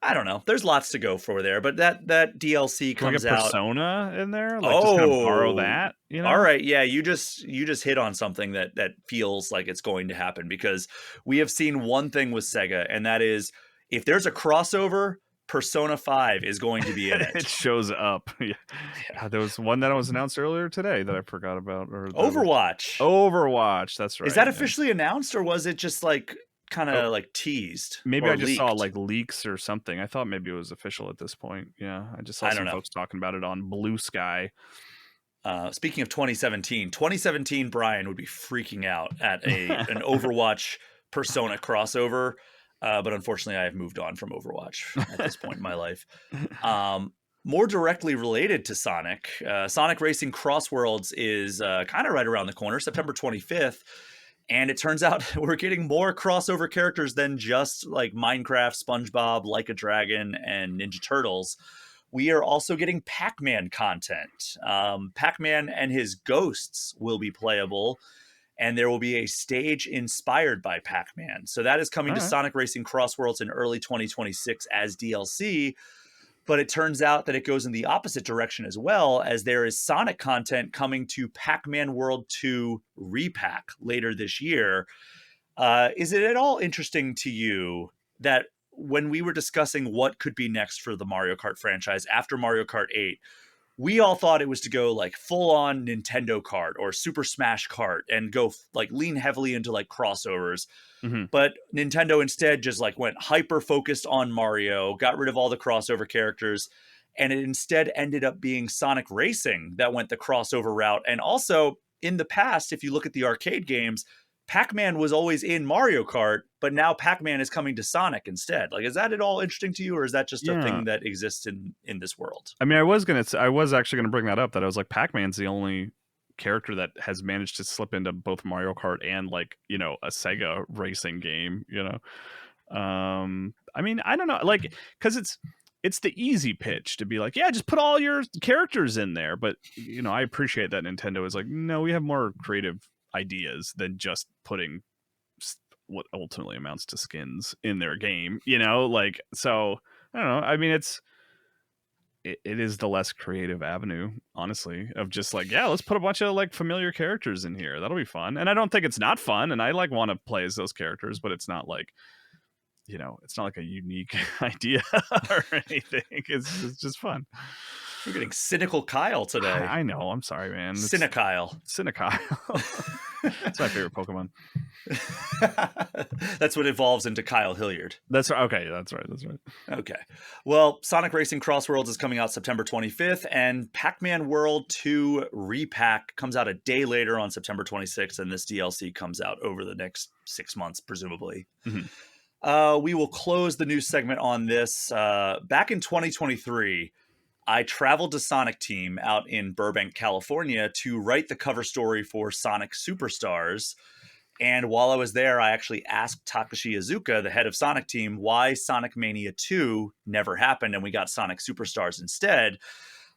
I don't know. There's lots to go for there, but that DLC Can we comes get out. Persona in there? Like, just kind of borrow Oh, that, you all know? right. Yeah, you just hit on something that feels like it's going to happen, because we have seen one thing with Sega, and that is if there's a crossover, Persona 5 is going to be in It it. shows up. Yeah. Yeah. God, there was one that was announced earlier today that I forgot about, or that was Overwatch. Overwatch. That's Is right. that Yeah. officially announced, or was it just like kind Oh, of like teased maybe I or just saw leaked? like leaks or something. I thought maybe it was official at this point. Yeah, I just saw I don't some know. folks talking about it on Blue Sky. Speaking of 2017, Brian would be freaking out at an Overwatch Persona crossover, but unfortunately, I have moved on from Overwatch at this point in my life. Um, More directly related to Sonic, Sonic Racing Crossworlds is kind of right around the corner, September 25th. And it turns out we're getting more crossover characters than just like Minecraft, SpongeBob, Like a Dragon, and Ninja Turtles. We are also getting Pac-Man content. Pac-Man and his ghosts will be playable, and there will be a stage inspired by Pac-Man. So that is coming All to right. Sonic Racing Crossworlds in early 2026 as DLC. But it turns out that it goes in the opposite direction as well, as there is Sonic content coming to Pac-Man World 2 Repack later this year. Is it at all interesting to you that when we were discussing what could be next for the Mario Kart franchise after Mario Kart 8, we all thought it was to go like full on Nintendo Kart or Super Smash Kart and go like lean heavily into like crossovers? Mm-hmm. But Nintendo instead just like went hyper focused on Mario, got rid of all the crossover characters, and it instead ended up being Sonic Racing that went the crossover route. And also in the past, if you look at the arcade games, Pac-Man was always in Mario Kart, but now Pac-Man is coming to Sonic instead. Like, is that at all interesting to you, or is that just a Yeah. thing that exists in this world? I mean, I was actually gonna bring that up. That I was like, Pac-Man's the only character that has managed to slip into both Mario Kart and like a Sega racing game. I mean, I don't know, like, because it's the easy pitch to be like, yeah, just put all your characters in there. But I appreciate that Nintendo is like, no, we have more creative ideas than just putting what ultimately amounts to skins in their game. Like, so I don't know. I mean, it is the less creative avenue, honestly, of just like, yeah, let's put a bunch of like familiar characters in here. That'll be fun. And I don't think it's not fun. And I like want to play as those characters, but it's not like, it's not like a unique idea or anything. It's just fun. We're getting cynical Kyle today. I know. I'm sorry, man. Cinekyle. It's my favorite Pokemon. That's what evolves into Kyle Hilliard. That's right. Okay, that's right. Okay. Well, Sonic Racing Crossworlds is coming out September 25th, and Pac-Man World 2 Repack comes out a day later on September 26th, and this DLC comes out over the next 6 months, presumably. Mm-hmm. We will close the news segment on this. Back in 2023, I traveled to Sonic Team out in Burbank, California to write the cover story for Sonic Superstars. And while I was there, I actually asked Takashi Iizuka, the head of Sonic Team, why Sonic Mania 2 never happened and we got Sonic Superstars instead.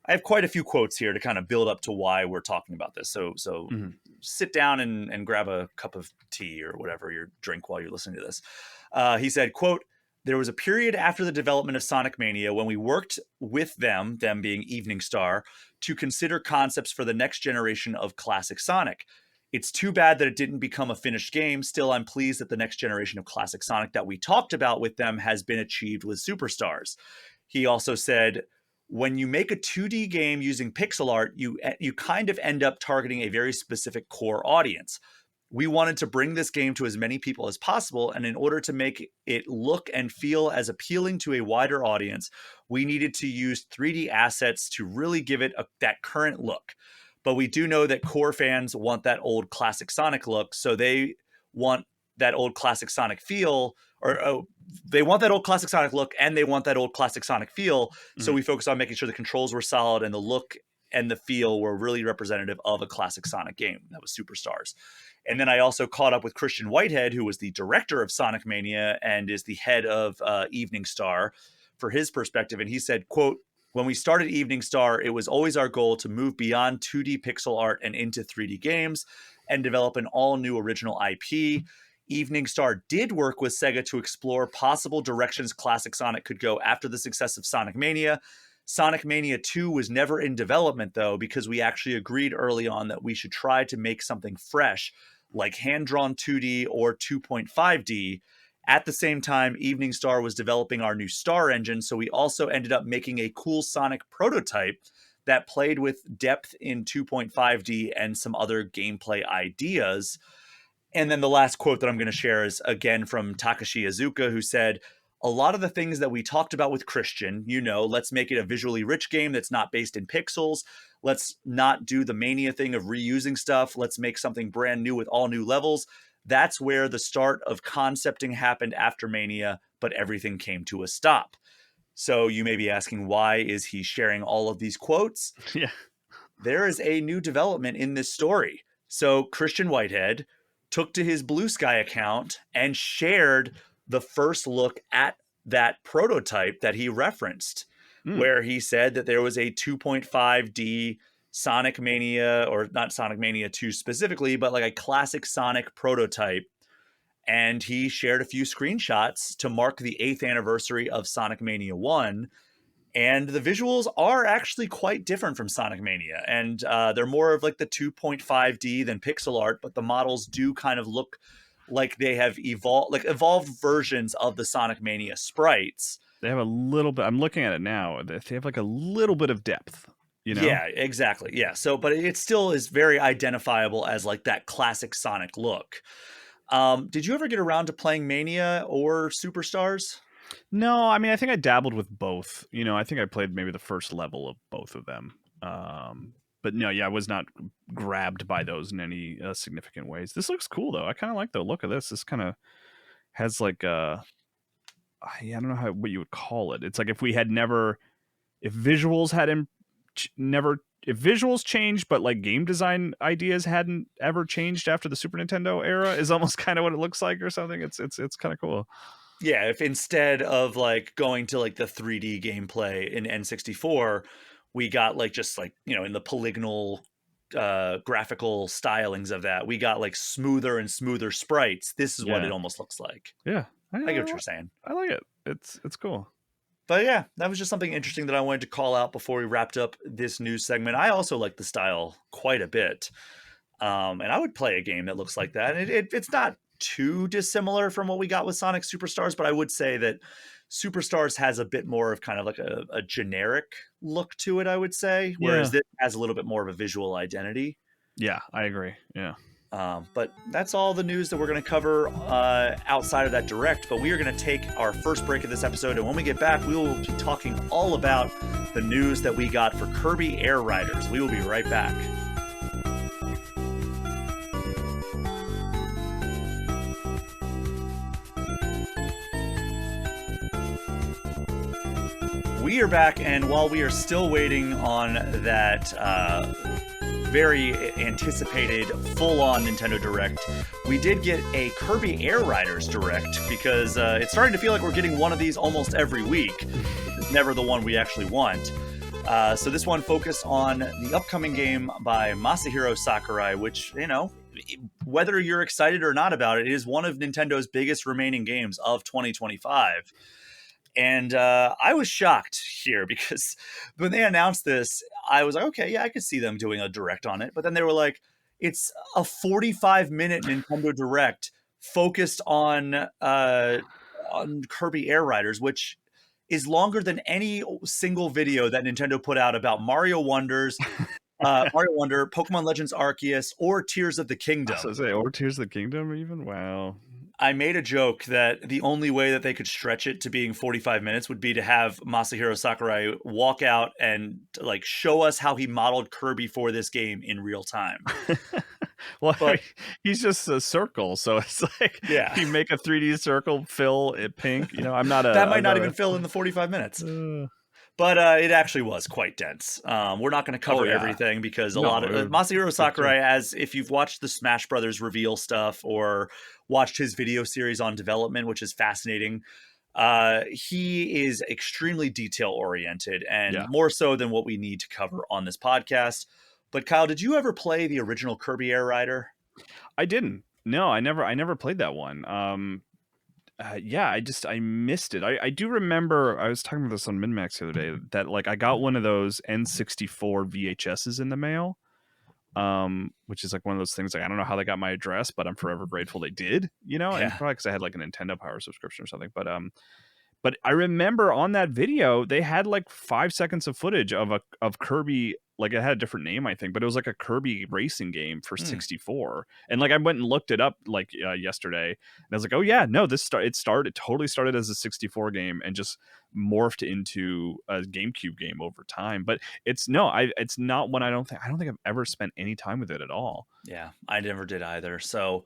I have quite a few quotes here to kind of build up to why we're talking about this. So Mm-hmm. sit down and grab a cup of tea or whatever you drink while you're listening to this. He said, quote, "There was a period after the development of Sonic Mania when we worked with them being Evening Star, to consider concepts for the next generation of classic Sonic. It's too bad that it didn't become a finished game. Still, I'm pleased that the next generation of classic Sonic that we talked about with them has been achieved with Superstars." He also said, "When you make a 2D game using pixel art, you kind of end up targeting a very specific core audience. We wanted to bring this game to as many people as possible, and in order to make it look and feel as appealing to a wider audience, we needed to use 3D assets to really give it that current look. But we do know that core fans want that old classic Sonic look, so they want that old classic Sonic feel, or they want that old classic Sonic look, and they want that old classic Sonic feel. So we focused on making sure the controls were solid and the look and the feel were really representative of a classic Sonic game. That was Superstars." And then I also caught up with Christian Whitehead, who was the director of Sonic Mania and is the head of Evening Star, for his perspective. And he said, quote, "When we started Evening Star, it was always our goal to move beyond 2D pixel art and into 3D games and develop an all new original IP. Evening Star did work with Sega to explore possible directions classic Sonic could go after the success of Sonic Mania. Sonic Mania 2 was never in development, though, because we actually agreed early on that we should try to make something fresh, like hand-drawn 2D or 2.5D. At the same time, Evening Star was developing our new Star engine, so we also ended up making a cool Sonic prototype that played with depth in 2.5D and some other gameplay ideas. And then the last quote that I'm going to share is again from Takashi Iizuka, who said, "A lot of the things that we talked about with Christian, let's make it a visually rich game that's not based in pixels. Let's not do the Mania thing of reusing stuff. Let's make something brand new with all new levels. That's where the start of concepting happened after Mania, but everything came to a stop." So you may be asking, why is he sharing all of these quotes? Yeah. There is a new development in this story. So Christian Whitehead took to his Blue Sky account and shared the first look at that prototype that he referenced, where he said that there was a 2.5D Sonic Mania, or not Sonic Mania 2 specifically, but like a classic Sonic prototype. And he shared a few screenshots to mark the 8th anniversary of Sonic Mania 1. And the visuals are actually quite different from Sonic Mania. And they're more of like the 2.5D than pixel art, but the models do kind of look like they have evolved versions of the Sonic Mania sprites. They have a little bit, I'm looking at it now, they have like a little bit of depth, Yeah, exactly. Yeah. So, but it still is very identifiable as like that classic Sonic look. Did you ever get around to playing Mania or Superstars? No, I mean, I think I dabbled with both. I think I played maybe the first level of both of them. But no, yeah, I was not grabbed by those in any significant ways. This looks cool, though. I kind of like the look of this. This kind of has like I don't know what you would call it. It's like if visuals had never, if visuals changed, but like game design ideas hadn't ever changed after the Super Nintendo era, is almost kind of what it looks like or something. It's kind of cool. Yeah, if instead of like going to like the 3D gameplay in N64, we got like just like, in the polygonal graphical stylings of that, we got like smoother and smoother sprites. This is what it almost looks like. Yeah. I get what you're saying. I like it. It's cool. But yeah, that was just something interesting that I wanted to call out before we wrapped up this news segment. I also like the style quite a bit. And I would play a game that looks like that. It's not too dissimilar from what we got with Sonic Superstars, but I would say that Superstars has a bit more of kind of like a generic look to it, I would say, whereas this has a little bit more of a visual identity. Yeah, I agree. Yeah. But that's all the news that we're going to cover outside of that direct. But we are going to take our first break of this episode. And when we get back, we will be talking all about the news that we got for Kirby Air Riders. We will be right back. We are back, and while we are still waiting on that very anticipated full-on Nintendo Direct, we did get a Kirby Air Riders Direct, because it's starting to feel like we're getting one of these almost every week. It's never the one we actually want. So this one focused on the upcoming game by Masahiro Sakurai, which, whether you're excited or not about it, is one of Nintendo's biggest remaining games of 2025. And I was shocked here because when they announced this, I was like, okay, yeah, I could see them doing a direct on it. But then they were like, it's a 45-minute Nintendo Direct focused on Kirby Air Riders, which is longer than any single video that Nintendo put out about Mario Wonder, Pokemon Legends Arceus, or Tears of the Kingdom. Or Tears of the Kingdom even? Wow. I made a joke that the only way that they could stretch it to being 45 minutes would be to have Masahiro Sakurai walk out and like show us how he modeled Kirby for this game in real time. Well, but he's just a circle, so it's like, yeah, you make a 3D circle, fill it pink. I'm not that might not even fill in the 45 minutes. But it actually was quite dense. We're not going to cover everything because a lot of Masahiro Sakurai, as if you've watched the Smash Brothers reveal stuff or watched his video series on development, which is fascinating, he is extremely detail oriented and more so than what we need to cover on this podcast. But Kyle, did you ever play the original Kirby Air Rider? I didn't. No, I never played that one. Yeah, I missed it. I do remember I was talking about this on MinMax the other day that like I got one of those N64 VHSs in the mail. Which is like one of those things like I don't know how they got my address, but I'm forever grateful they did, and Yeah. probably because I had like a Nintendo Power subscription or something. But I remember on that video they had like 5 seconds of footage of Kirby. Like it had a different name, I think, but it was like a Kirby racing game for Hmm. 64. And like I went and looked it up like yesterday, and I was like, oh yeah, no, it totally started as a 64 game and just morphed into a GameCube game over time. But it's not one I don't think I've ever spent any time with it at all. Yeah, I never did either. So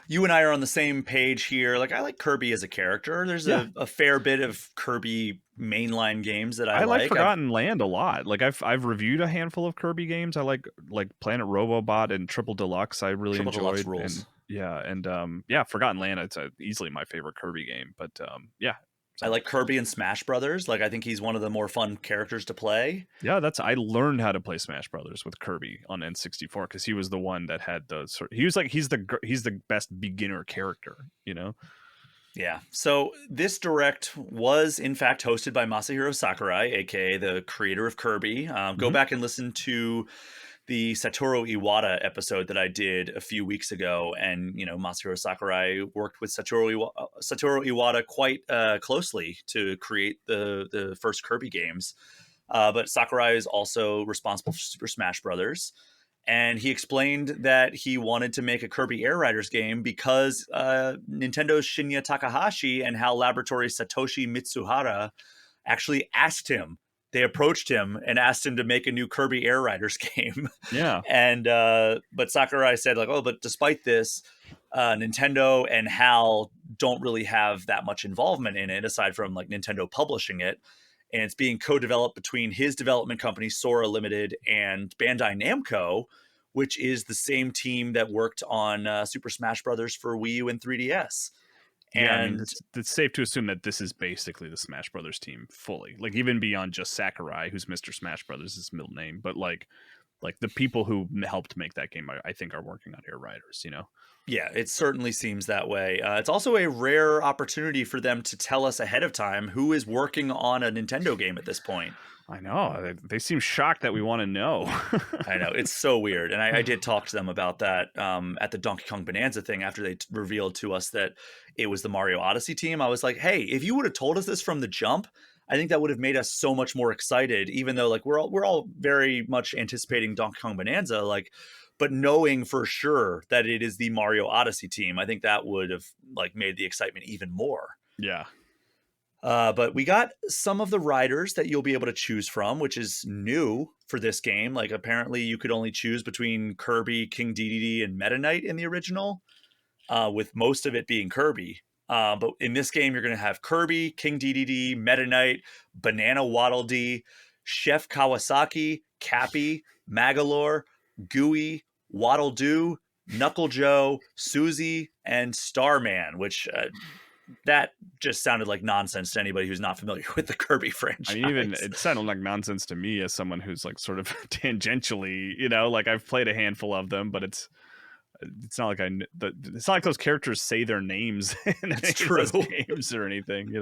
you and I are on the same page here. Like I like Kirby as a character. There's Yeah, a fair bit of Kirby mainline games that I I like like. I've Forgotten Land a lot. Like I've reviewed a handful of Kirby games. I like Planet Robobot and Triple Deluxe. I really Triple Deluxe enjoyed, rules. and yeah, Forgotten Land. It's easily my favorite Kirby game. But yeah, I so like Kirby and Smash Brothers. Like I think he's one of the more fun characters to play. yeah, I learned how to play Smash Brothers with Kirby on N64 because he was the one that had those. He was like he's the best beginner character. Yeah. So this direct was in fact hosted by Masahiro Sakurai, aka the creator of Kirby. Go Hmm. back and listen to the Satoru Iwata episode that I did a few weeks ago, and Masahiro Sakurai worked with Satoru Iwata quite closely to create the first Kirby games. But Sakurai is also responsible for Smash Brothers. And he explained that he wanted to make a Kirby Air Riders game because Nintendo's Shinya Takahashi and HAL Laboratories' Satoshi Mitsuhara actually asked him. They approached him and asked him to make a new Kirby Air Riders game. Yeah, And but Sakurai said like, oh, but despite this, Nintendo and HAL don't really have that much involvement in it aside from like Nintendo publishing it. And it's being co-developed between his development company Sora Limited and Bandai Namco, which is the same team that worked on Super Smash Brothers for Wii U and 3DS. yeah. I mean, And it's safe to assume that this is basically the Smash Brothers team fully, like even beyond just Sakurai, who's Mr. Smash Brothers, his middle name, but like the people who helped make that game, I think, are working on Air Riders. yeah, it certainly seems that way. It's also a rare opportunity for them to tell us ahead of time who is working on a Nintendo game at this point. I know they seem shocked that we want to know. I know, it's so weird. And I did talk to them about that at the Donkey Kong Bonanza thing after they revealed to us that it was the Mario Odyssey team. I was like, hey, if you would have told us this from the jump, I think that would have made us so much more excited, even though like we're all very much anticipating Donkey Kong Bonanza, like, but knowing for sure that it is the Mario Odyssey team, I think that would have like made the excitement even more. Yeah. But we got some of the riders that you'll be able to choose from, which is new for this game. Like apparently you could only choose between Kirby, King Dedede, and Meta Knight in the original, with most of it being Kirby. But in this game, you're going to have Kirby, King Dedede, Meta Knight, Banana Waddle Dee, Chef Kawasaki, Cappy, Magalore, Gooey, Waddle Doo, Knuckle Joe, Susie, and Starman, which that just sounded like nonsense to anybody who's not familiar with the Kirby I mean, even franchise. it sounded like nonsense to me as someone who's like sort of tangentially, like I've played a handful of them, but it's not like it's not like those characters say their names in That's any of those true. games or anything.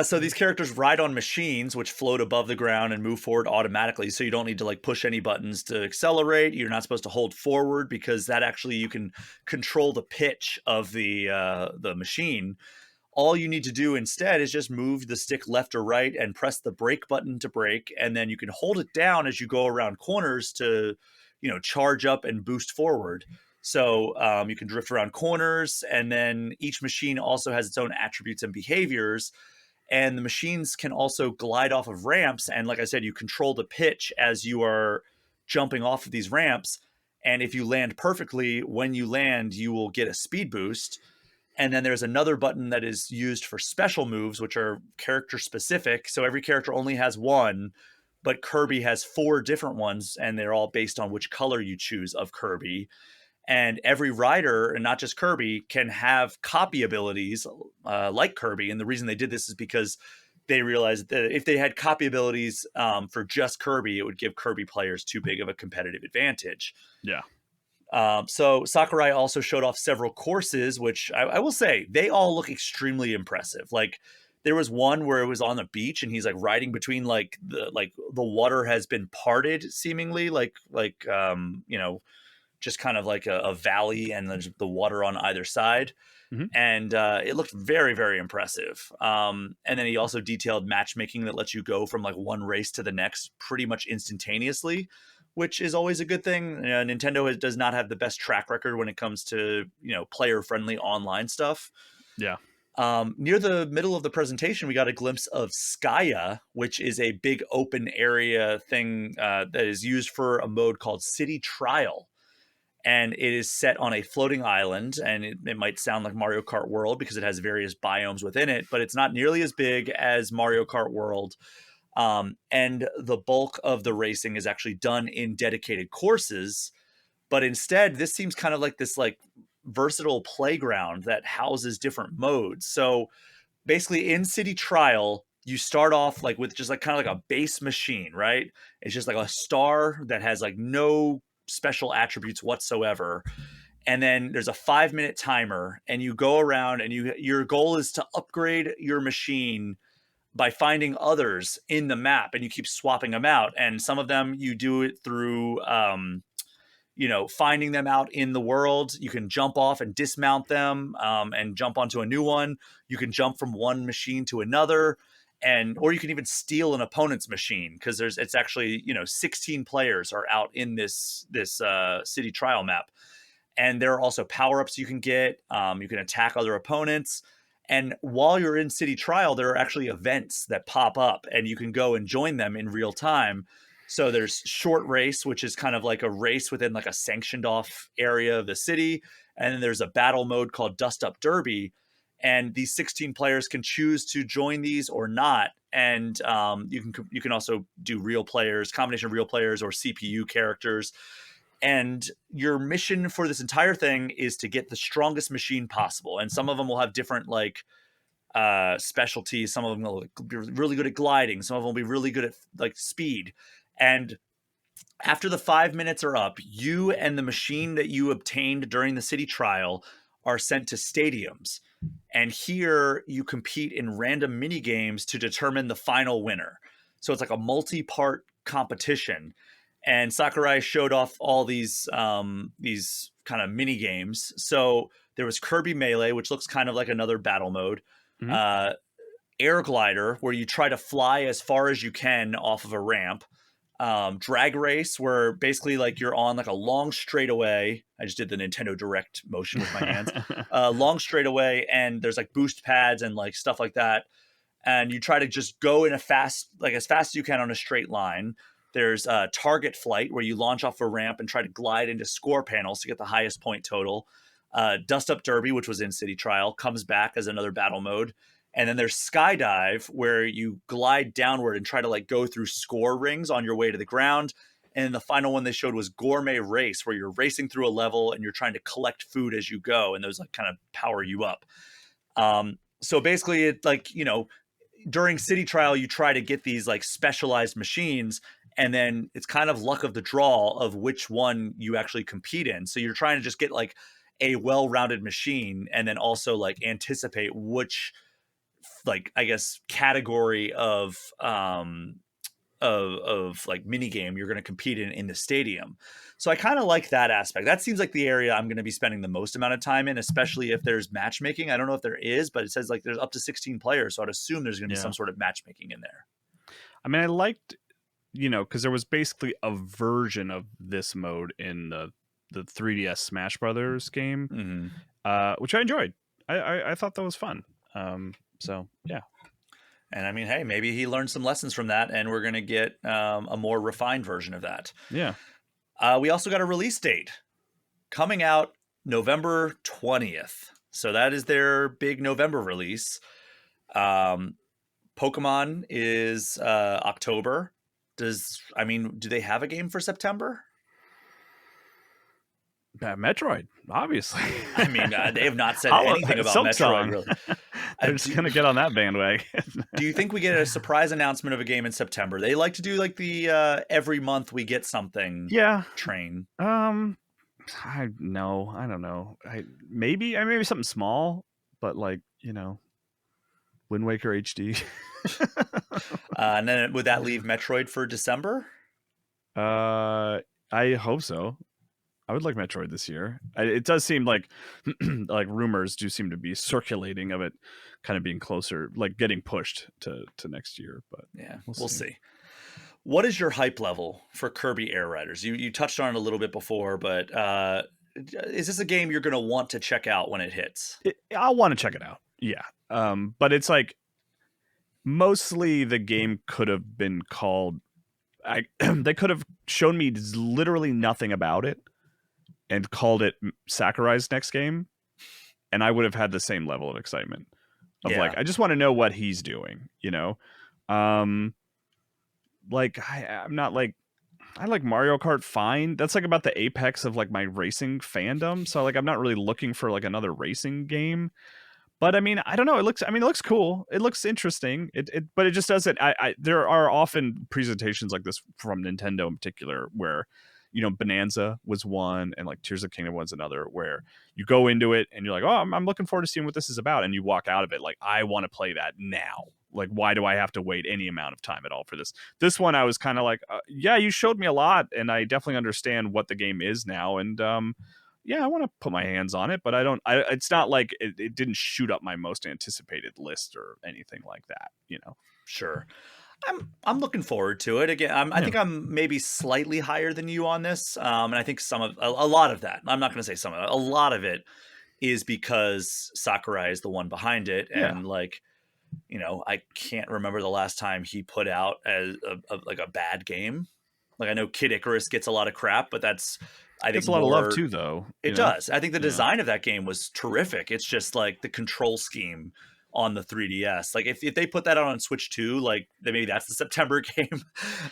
So these characters ride on machines which float above the ground and move forward automatically. So you don't need to like push any buttons to accelerate. You're not supposed to hold forward because that actually you can control the pitch of the machine. All you need to do instead is just move the stick left or right and press the brake button to brake, and then you can hold it down as you go around corners to, charge up and boost forward. So you can drift around corners, and then each machine also has its own attributes and behaviors. And the machines can also glide off of ramps. And like I said, you control the pitch as you are jumping off of these ramps. And if you land perfectly, when you land, you will get a speed boost. And then there's another button that is used for special moves, which are character specific. So every character only has one, but Kirby has 4 different ones, and they're all based on which color you choose of Kirby. And every rider, and not just Kirby, can have copy abilities like Kirby. And the reason they did this is because they realized that if they had copy abilities for just Kirby, it would give Kirby players too big of a competitive advantage. Yeah. So Sakurai also showed off several courses, which I will say they all look extremely impressive. Like there was one where it was on the beach and he's like riding between like the water has been parted seemingly you know, just kind of like a valley and there's the water on either side. Mm-hmm. And it looked very, very impressive. And then he also detailed matchmaking that lets you go from like one race to the next pretty much instantaneously, which is always a good thing. Nintendo does not have the best track record when it comes to, you know, player-friendly online stuff. Yeah. Near the middle of the presentation, we got a glimpse of Skya, which is a big open area thing that is used for a mode called City Trial. And it is set on a floating island, and it might sound like Mario Kart World because it has various biomes within it, but it's not nearly as big as Mario Kart World. And the bulk of the racing is actually done in dedicated courses, but instead this seems kind of like this like versatile playground that houses different modes. So basically in City Trial, you start off like with just like kind of like a base machine, right? It's just like a star that has like no special attributes whatsoever. And then there's a 5-minute timer and you go around and your goal is to upgrade your machine by finding others in the map, and you keep swapping them out. And some of them you do it through you know, finding them out in the world. You can jump off and dismount them and jump onto a new one. You can jump from one machine to another, or you can even steal an opponent's machine because it's actually, you know, 16 players are out in this City Trial map. And there are also power-ups you can get. You can attack other opponents. And while you're in City Trial, there are actually events that pop up and you can go and join them in real time. So there's short race, which is kind of like a race within like a sanctioned off area of the city. And then there's a battle mode called Dust Up Derby. And these 16 players can choose to join these or not. And you can also do real players, combination of real players or CPU characters. And your mission for this entire thing is to get the strongest machine possible. And some of them will have different like specialties. Some of them will be really good at gliding. Some of them will be really good at like speed. And after the 5 minutes are up, you and the machine that you obtained during the City Trial are sent to stadiums. And here you compete in random mini games to determine the final winner. So it's like a multi-part competition. And Sakurai showed off all these kind of mini games. So there was Kirby Melee, which looks kind of like another battle mode. Mm-hmm. Air Glider, where you try to fly as far as you can off of a ramp. Drag Race, where basically like you're on like a long straightaway. I just did the Nintendo Direct motion with my hands. Long straightaway, and there's like boost pads and like stuff like that. And you try to just go in as fast as you can on a straight line. There's Target Flight, where you launch off a ramp and try to glide into score panels to get the highest point total. Dust Up Derby, which was in City Trial, comes back as another battle mode. And then there's Skydive, where you glide downward and try to like go through score rings on your way to the ground. And the final one they showed was Gourmet Race, where you're racing through a level and you're trying to collect food as you go. And those like kind of power you up. So basically it like, you know, during City Trial, you try to get these like specialized machines, and then it's kind of luck of the draw of which one you actually compete in. So you're trying to just get like a well-rounded machine and then also like anticipate which like, I guess, category of like mini game you're going to compete in the stadium. So I kind of like that aspect. That seems like the area I'm going to be spending the most amount of time in, especially if there's matchmaking. I don't know if there is, but it says like there's up to 16 players. So I'd assume there's going to be some sort of matchmaking in there. I mean, I liked, you know, because there was basically a version of this mode in the 3DS Smash Brothers game, mm-hmm. Which I enjoyed. I thought that was fun. So, yeah. And I mean, hey, maybe he learned some lessons from that, and we're going to get a more refined version of that. Yeah. We also got a release date coming out November 20th. So that is their big November release. Pokemon is October. Do they have a game for September? Metroid, obviously. I mean, they have not said anything about Silksong. Metroid, really. They're just going to get on that bandwagon. Do you think we get a surprise announcement of a game in September? They like to do like the every month we get something train. I no, I don't know. Maybe something small, but like, Wind Waker HD. And then would that leave Metroid for December? I hope so. I would like Metroid this year. It does seem like like rumors do seem to be circulating of it kind of being closer, like getting pushed to next year, but Yeah, we'll we'll see. see. What is your hype level for Kirby Air Riders? You touched on it a little bit before, but is this a game you're going to want to check out when it hits? I'll want to check it out. Yeah. But it's like mostly the game could have been called they could have shown me literally nothing about it and called it Sakurai's next game, and I would have had the same level of excitement of Yeah. like, I just want to know what he's doing, like I'm not like, I like Mario Kart fine. That's like about the apex of like my racing fandom. So like I'm not really looking for like another racing game. But I mean, I don't know. It looks cool. It looks interesting. But it just doesn't. There are often presentations like this from Nintendo in particular, where Bonanza was one, and like Tears of the Kingdom was another, where you go into it and you're like, oh, I'm looking forward to seeing what this is about, and you walk out of it like, I want to play that now. Like, why do I have to wait any amount of time at all for this? This one, I was kind of like, yeah, you showed me a lot, and I definitely understand what the game is now, and yeah, I want to put my hands on it, but I don't. It's not like it didn't shoot up my most anticipated list or anything like that. Sure. I'm looking forward to it. Again, I think I'm maybe slightly higher than you on this, and I think a lot of that. I'm not going to say some of it. A lot of it is because Sakurai is the one behind it, and like, I can't remember the last time he put out like a bad game. Like, I know Kid Icarus gets a lot of crap, but that's, I think, Gets a lot of love too, though. It does. I think the design of that game was terrific. It's just like the control scheme on the 3DS. Like, if they put that out on Switch 2, like, then maybe that's the September game.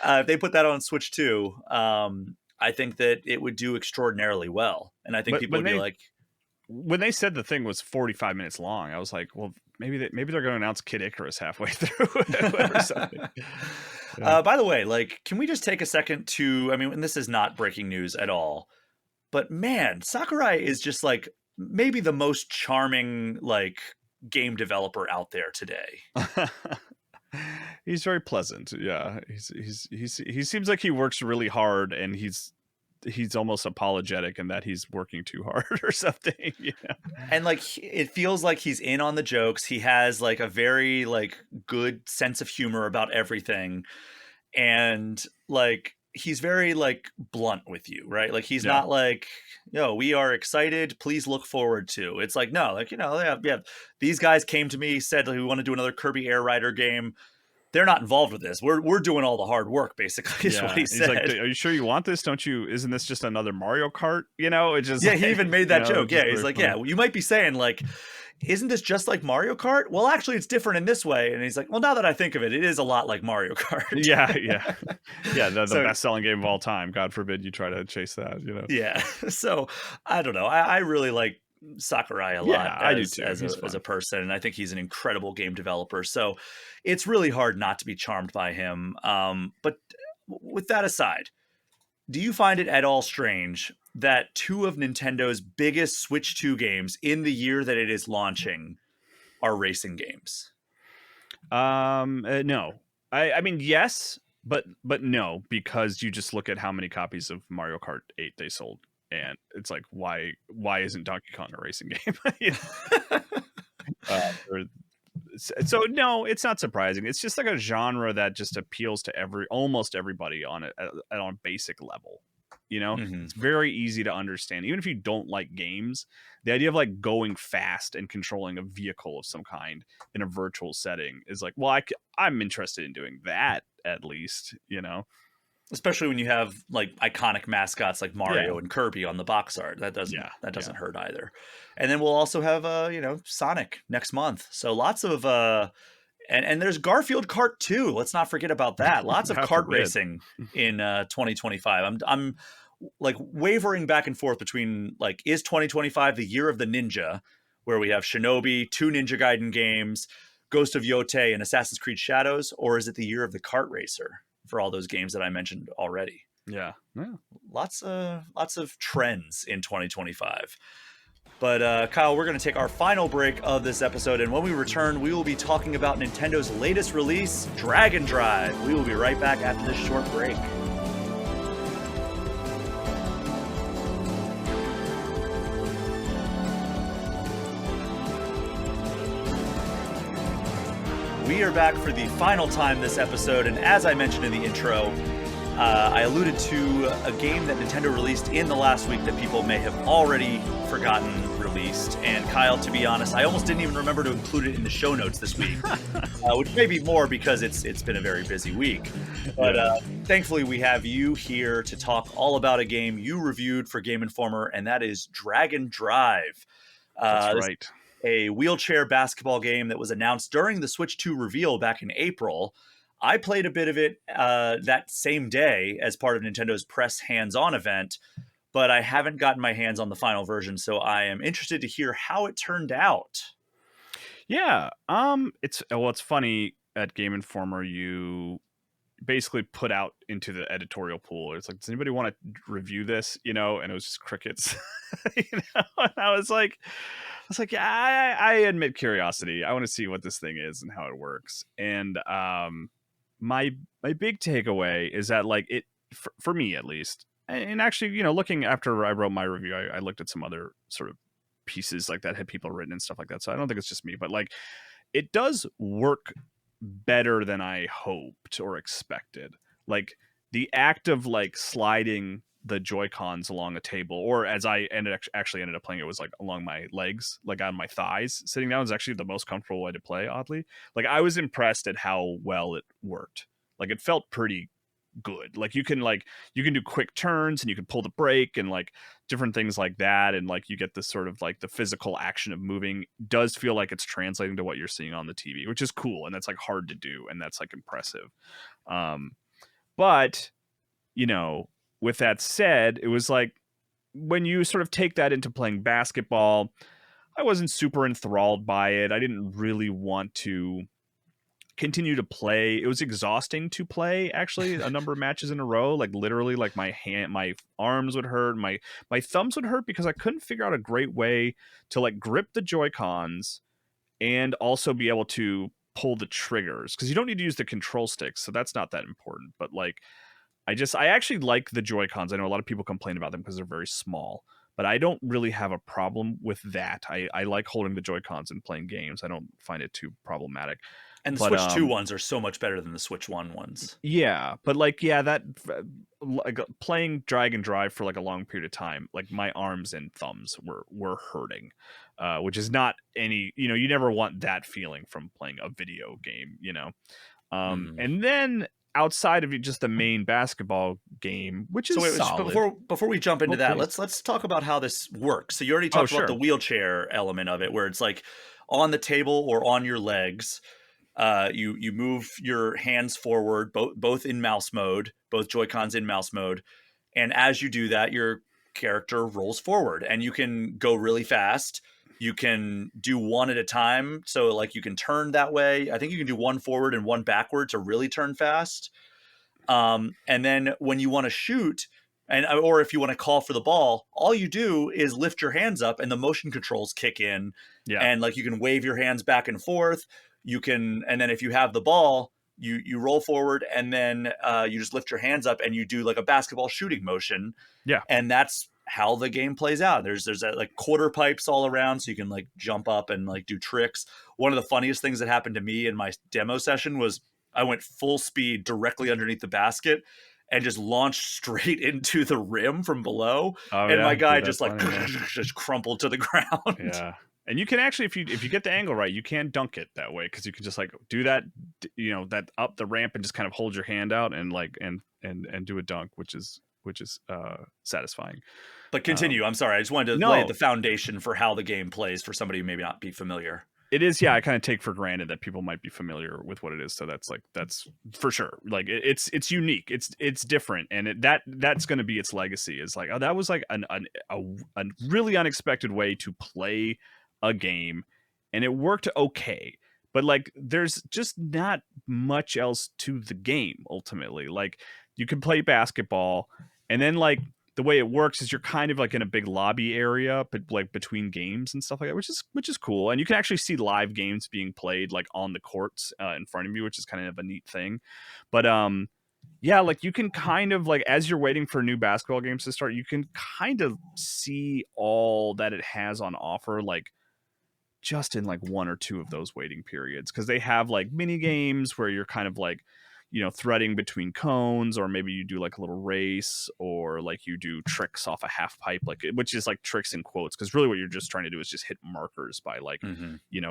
If they put that on Switch 2, I think that it would do extraordinarily well. And I think people would be like, when they said the thing was 45 minutes long, I was like, well, maybe they're going to announce Kid Icarus halfway through or something. By the way, like, can we just take a second to, I mean, and this is not breaking news at all, but man, Sakurai is just like maybe the most charming, like, game developer out there today. He's very pleasant. Yeah. He seems like he works really hard, and he's almost apologetic in that he's working too hard or something. And like, it feels like he's in on the jokes. He has like a very like good sense of humor about everything. And like, he's very like blunt with you, right? Like, he's not like, we are excited, please look forward to. It's like, no, like, these guys came to me, said, like, we want to do another Kirby Air Rider game. They're not involved with this. We're doing all the hard work, basically, is what he said. He's like, are you sure you want this? Don't you? Isn't this just another Mario Kart? It just, he even made that joke. Yeah, he's like, funny. You might be saying like, isn't this just like Mario Kart? Well, actually, it's different in this way. And he's like, well, now that I think of it, it is a lot like Mario Kart. Yeah. The best-selling game of all time. God forbid you try to chase that. Yeah. So I don't know. I really like Sakurai a lot I do too. As a person, and I think he's an incredible game developer. So it's really hard not to be charmed by him. But with that aside, do you find it at all strange that two of Nintendo's biggest Switch 2 games in the year that it is launching are racing games? No. I mean, yes, but no, because you just look at how many copies of Mario Kart 8 they sold, and it's like, why isn't Donkey Kong a racing game? So no, it's not surprising. It's just like a genre that just appeals to almost everybody on a basic level. It's very easy to understand. Even if you don't like games, the idea of like going fast and controlling a vehicle of some kind in a virtual setting is like, well, I'm interested in doing that at least, Especially when you have like iconic mascots like Mario and Kirby on the box art. That doesn't hurt either. And then we'll also have Sonic next month. So lots of and there's Garfield Kart 2. Let's not forget about that. Lots of kart racing in 2025. I'm like wavering back and forth between like, is 2025 the year of the ninja, where we have Shinobi, 2 Ninja Gaiden games, Ghost of Yotei, and Assassin's Creed Shadows, or is it the year of the kart racer for all those games that I mentioned already? Yeah. Lots of trends in 2025. But Kyle, we're going to take our final break of this episode, and when we return, we will be talking about Nintendo's latest release, Dragon Drive. We will be right back after this short break. We are back for the final time this episode, and as I mentioned in the intro, I alluded to a game that Nintendo released in the last week that people may have already forgotten released. And Kyle, to be honest, I almost didn't even remember to include it in the show notes this week, which may be more because it's been a very busy week. But thankfully, we have you here to talk all about a game you reviewed for Game Informer, and that is Dragon Drive. That's right. A wheelchair basketball game that was announced during the Switch 2 reveal back in April. I played a bit of it that same day as part of Nintendo's press hands-on event, but I haven't gotten my hands on the final version, so I am interested to hear how it turned out. Yeah. It's funny at Game Informer, you basically put out into the editorial pool. It's like, does anybody want to review this? And it was just crickets. And I was like, yeah, I admit curiosity. I want to see what this thing is and how it works. And my big takeaway is that, like, it for me at least, and actually, looking after I wrote my review, I looked at some other sort of pieces like that had people written and stuff like that. So I don't think it's just me, but like, it does work better than I hoped or expected. Like, the act of like sliding the Joy-Cons along a table, or as I actually ended up playing, it was like along my legs, like on my thighs. Sitting down is actually the most comfortable way to play, oddly. Like, I was impressed at how well it worked. Like, it felt pretty good. Like, you can do quick turns, and you can pull the brake and like different things like that, and like you get this sort of like the physical action of moving does feel like it's translating to what you're seeing on the TV, which is cool, and that's like hard to do, and that's like impressive. But with that said, it was like, when you sort of take that into playing basketball, I wasn't super enthralled by it. I didn't really want to continue to play. It was exhausting to play, actually, a number of matches in a row. Like, literally, like my arms would hurt, my thumbs would hurt, because I couldn't figure out a great way to like grip the Joy-Cons and also be able to pull the triggers, because you don't need to use the control sticks, so that's not that important. But like, I actually like the Joy-Cons. I know a lot of people complain about them because they're very small, but I don't really have a problem with that. I like holding the Joy-Cons and playing games. I don't find it too problematic. And the Switch 2 ones are so much better than the Switch 1 ones. Yeah, but like, yeah, that like playing Dragon Drive for like a long period of time, like my arms and thumbs were hurting, which is not any, you never want that feeling from playing a video game, And then outside of just the main basketball game, which is solid. Before we jump into that, let's talk about how this works. So you already talked about the wheelchair element of it, where it's like on the table or on your legs. You move your hands forward, both in mouse mode, both Joy-Cons in mouse mode, and as you do that, your character rolls forward, and you can go really fast. You can do one at a time, so like you can turn that way. I think you can do one forward and one backward to really turn fast. And then when you want to shoot, or if you want to call for the ball, all you do is lift your hands up, and the motion controls kick in. Yeah. And like, you can wave your hands back and forth. And then if you have the ball, you roll forward, and then you just lift your hands up, and you do like a basketball shooting motion. Yeah. And that's how the game plays out. There's like quarter pipes all around, so you can like jump up and like do tricks. One of the funniest things that happened to me in my demo session was I went full speed directly underneath the basket and just launched straight into the rim from below. And my guy just like just crumpled to the ground. Yeah. And you can actually, if you get the angle right, you can dunk it that way, because you can just like do that, that up the ramp and just kind of hold your hand out and like and do a dunk, which is satisfying. But continue. I'm sorry. I just wanted to lay the foundation for how the game plays for somebody who maybe not be familiar. It is, yeah. I kind of take for granted that people might be familiar with what it is, so that's for sure. Like, it's unique, it's different, and that's going to be its legacy. Is like, oh, that was like a really unexpected way to play a game, and it worked okay. But like, there's just not much else to the game ultimately. Like, you can play basketball, and then like the way it works is you're kind of like in a big lobby area, but like between games and stuff like that, which is cool. And you can actually see live games being played like on the courts in front of you, which is kind of a neat thing. But yeah, like you can kind of like as you're waiting for new basketball games to start, you can kind of see all that it has on offer, like just in like one or two of those waiting periods, because they have like mini games where you're kind of like threading between cones, or maybe you do like a little race, or like you do tricks off a half pipe, like which is like tricks in quotes, because really what you're just trying to do is just hit markers by like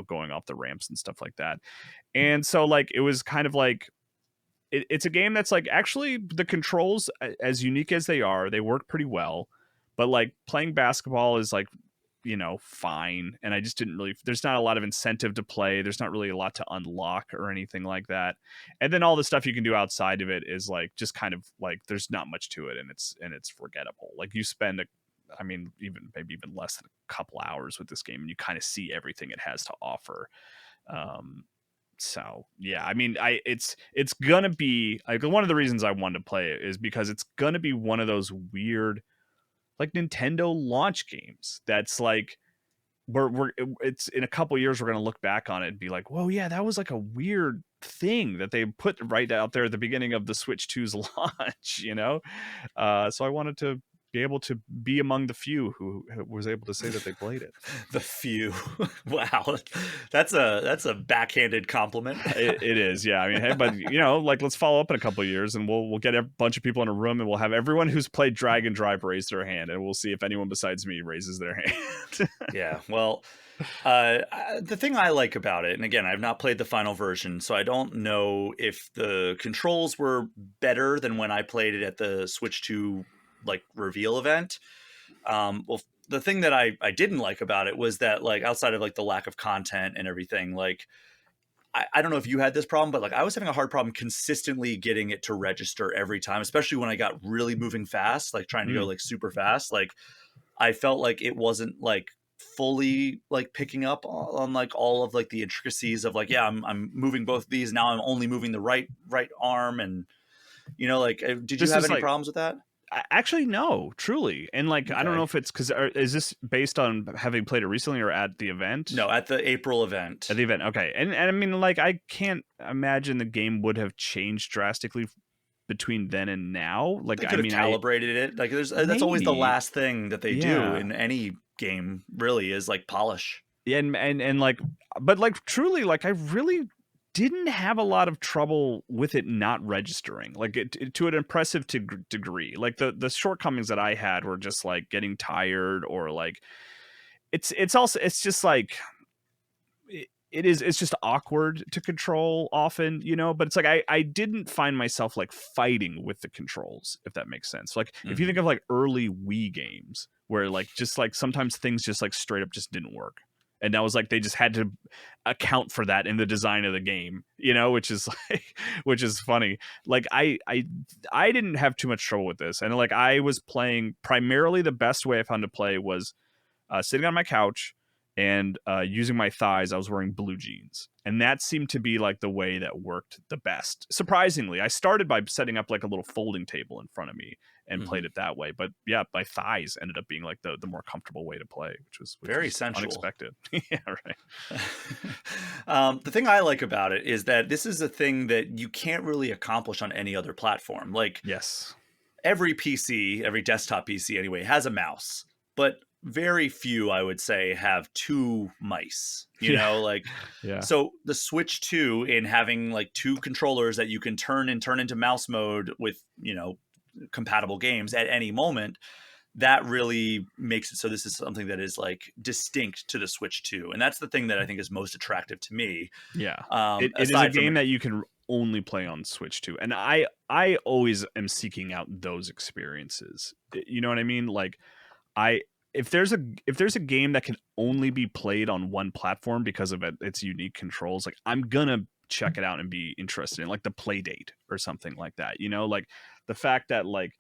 going off the ramps and stuff like that. And so like it was kind of like it's a game that's like actually the controls, as unique as they work pretty well, but like playing basketball is like fine. And I just didn't really, there's not a lot of incentive to play. There's not really a lot to unlock or anything like that. And then all the stuff you can do outside of it is like, just kind of like, there's not much to it, and it's forgettable. Like you spend maybe even less than a couple hours with this game, and you kind of see everything it has to offer. So yeah, I mean, it's gonna be like one of the reasons I wanted to play it is because it's gonna be one of those weird like Nintendo launch games that's like it's in a couple years we're gonna look back on it and be like, whoa, yeah, that was like a weird thing that they put right out there at the beginning of the Switch 2's launch, So I wanted to be able to be among the few who was able to say that they played it. The few. Wow, that's a backhanded compliment. It is, yeah. I mean, hey, but like let's follow up in a couple of years, and we'll get a bunch of people in a room, and we'll have everyone who's played Dragon Drive raise their hand, and we'll see if anyone besides me raises their hand. Yeah, well, the thing I like about it, and again, I've not played the final version, so I don't know if the controls were better than when I played it at the Switch 2 like reveal event. Well, the thing that I didn't like about it was that like outside of like the lack of content and everything, like I don't know if you had this problem, but like I was having a hard problem consistently getting it to register every time, especially when I got really moving fast, like trying to go like super fast. Like I felt like it wasn't like fully like picking up on like all of like the intricacies of like, yeah, I'm moving both of these now. I'm only moving the right did you have any problems with that? Actually, no, truly. And like, okay. I don't know if it's because is this based on having played it recently or at the event? No, at the April event. At the event, okay. And I mean, like, I can't imagine the game would have changed drastically between then and now. Like, they could have calibrated it. Like, that's always the last thing that they do in any game. Really, is like polish. Yeah, and like, but like, truly, like, I really didn't have a lot of trouble with it not registering, like to an impressive degree. Like the shortcomings that I had were just like getting tired, or like it's just like it's just awkward to control often, but it's like I didn't find myself like fighting with the controls, if that makes sense. Like if you think of like early Wii games where like just like sometimes things just like straight up just didn't work. And that was like they just had to account for that in the design of the game, which is like, which is funny. Like I didn't have too much trouble with this, and like I was playing primarily the best way I found to play was sitting on my couch and using my thighs. I was wearing blue jeans, and that seemed to be like the way that worked the best. Surprisingly, I started by setting up like a little folding table in front of me and played it that way. But yeah, my thighs ended up being like the more comfortable way to play, which was very sensual, unexpected. Yeah, right. The thing I like about it is that this is a thing that you can't really accomplish on any other platform. Like, yes, every desktop PC anyway, has a mouse, but very few, I would say, have two mice, So the Switch 2, in having like two controllers that you can turn into mouse mode with, compatible games at any moment, that really makes it so this is something that is like distinct to the Switch 2. And that's the thing that I think is most attractive to me. Yeah. It is a game that you can only play on Switch 2. And I always am seeking out those experiences. You know what I mean? Like if there's a game that can only be played on one platform because of its unique controls, like I'm gonna check it out and be interested in, like the Playdate or something like that. Like the fact that like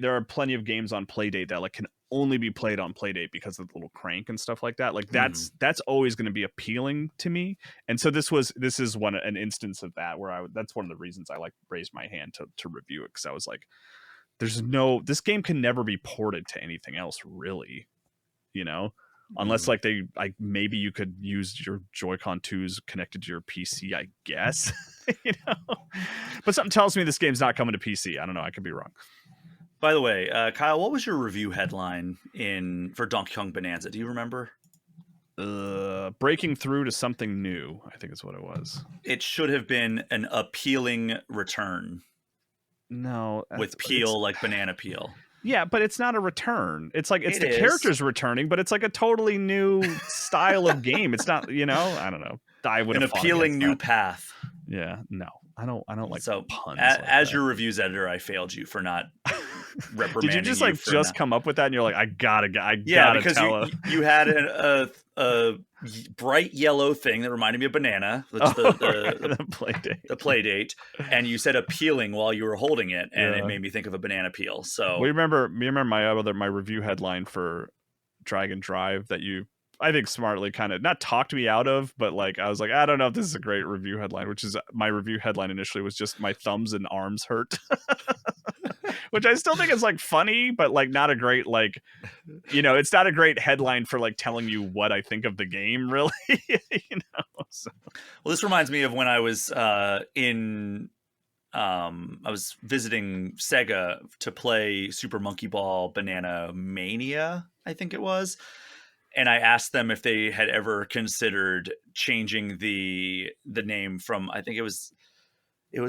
there are plenty of games on Playdate that like can only be played on Playdate because of the little crank and stuff like that. Like that's always going to be appealing to me. And so this is an instance of that where that's one of the reasons I like raised my hand to review it, because I was like, this game can never be ported to anything else really, unless like maybe you could use your Joy-Con 2s connected to your PC, I guess. But something tells me this game's not coming to PC. I don't know, I could be wrong. By the way, Kyle, what was your review headline for Donkey Kong Bonanza? Do you remember? Breaking through to something new, I think is what it was. It should have been an appealing return. No, with peel like banana peel. Yeah, but it's not a return. It's like the characters returning, but it's like a totally new style of game. It's not, I don't know. I would an appealing new path. Yeah, no, I don't like puns. As your reviews editor, I failed you for not reprimanding. Did you just come up with that and you're like, I gotta because you had a bright yellow thing that reminded me of banana. That's the play date, and you said appealing while you were holding it, and it made me think of a banana peel. So you remember my review headline for Dragon Drive that you, I think, smartly kind of not talked me out of, but like I was like, I don't know if this is a great review headline, which is my review headline initially was just my thumbs and arms hurt. Which I still think is like funny, but like not a great it's not a great headline for like telling you what I think of the game, really. So. Well, this reminds me of when I was I was visiting Sega to play Super Monkey Ball Banana Mania, I think it was. And I asked them if they had ever considered changing the name from, I think it was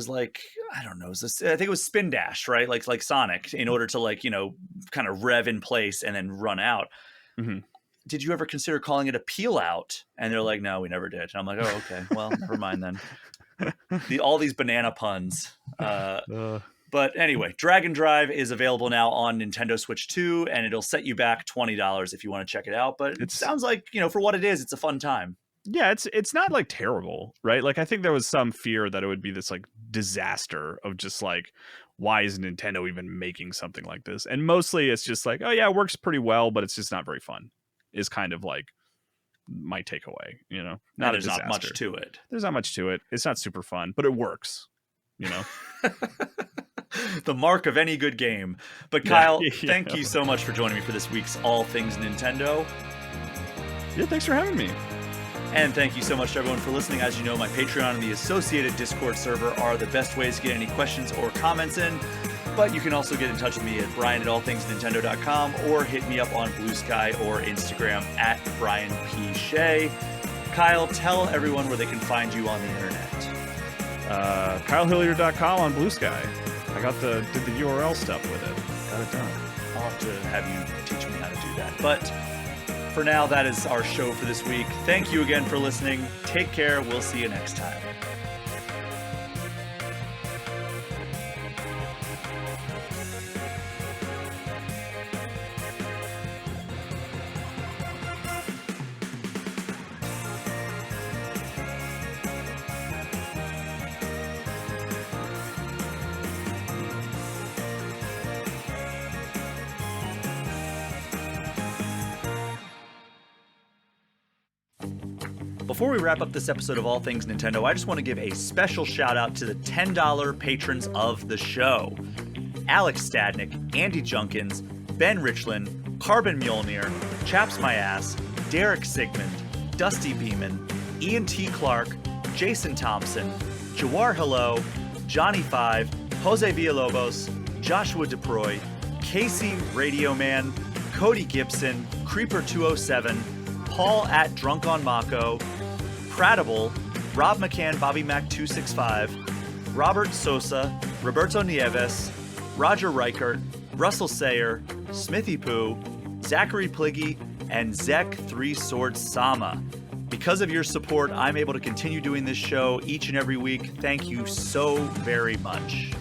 like, I don't know, I think it was Spin Dash, right? Like Sonic, in order to kind of rev in place and then run out. Mm-hmm. Did you ever consider calling it a peel out? And they're like, no, we never did. And I'm like, oh, okay, well, never mind then. All these banana puns. But anyway, Dragon Drive is available now on Nintendo Switch 2, and it'll set you back $20 if you want to check it out. But it sounds like, for what it is, it's a fun time. Yeah, it's not like terrible, right? Like I think there was some fear that it would be this like disaster of just like, why is Nintendo even making something like this? And mostly it's just like, oh yeah, it works pretty well, but it's just not very fun. Is kind of like my takeaway, There's not much to it. There's not much to it. It's not super fun, but it works, The mark of any good game. But Kyle, thank you so much for joining me for this week's All Things Nintendo. Yeah, thanks for having me. And thank you so much to everyone for listening. As you know, my Patreon and the associated Discord server are the best ways to get any questions or comments in. But you can also get in touch with me at brian@allthingsnintendo.com or hit me up on Blue Sky or Instagram at Brian P. Shea. Kyle, tell everyone where they can find you on the internet. KyleHilliard.com on Blue Sky. I did the URL stuff with it. Got it done. I'll have to have you teach me how to do that. But for now, that is our show for this week. Thank you again for listening. Take care. We'll see you next time. Before we wrap up this episode of All Things Nintendo, I just want to give a special shout out to the $10 patrons of the show. Alex Stadnick, Andy Junkins, Ben Richland, Carbon Mjolnir, Chaps My Ass, Derek Sigmund, Dusty Beeman, Ian T. Clark, Jason Thompson, Jawar Hello, Johnny Five, Jose Villalobos, Joshua DeProy, Casey Radio Man, Cody Gibson, Creeper207, Paul at Drunk on Mako, Pratable, Rob McCann, Bobby Mac 265, Robert Sosa, Roberto Nieves, Roger Reichert, Russell Sayer, Smithy Poo, Zachary Pliggy, and Zek 3 Swords Sama. Because of your support, I'm able to continue doing this show each and every week. Thank you so very much.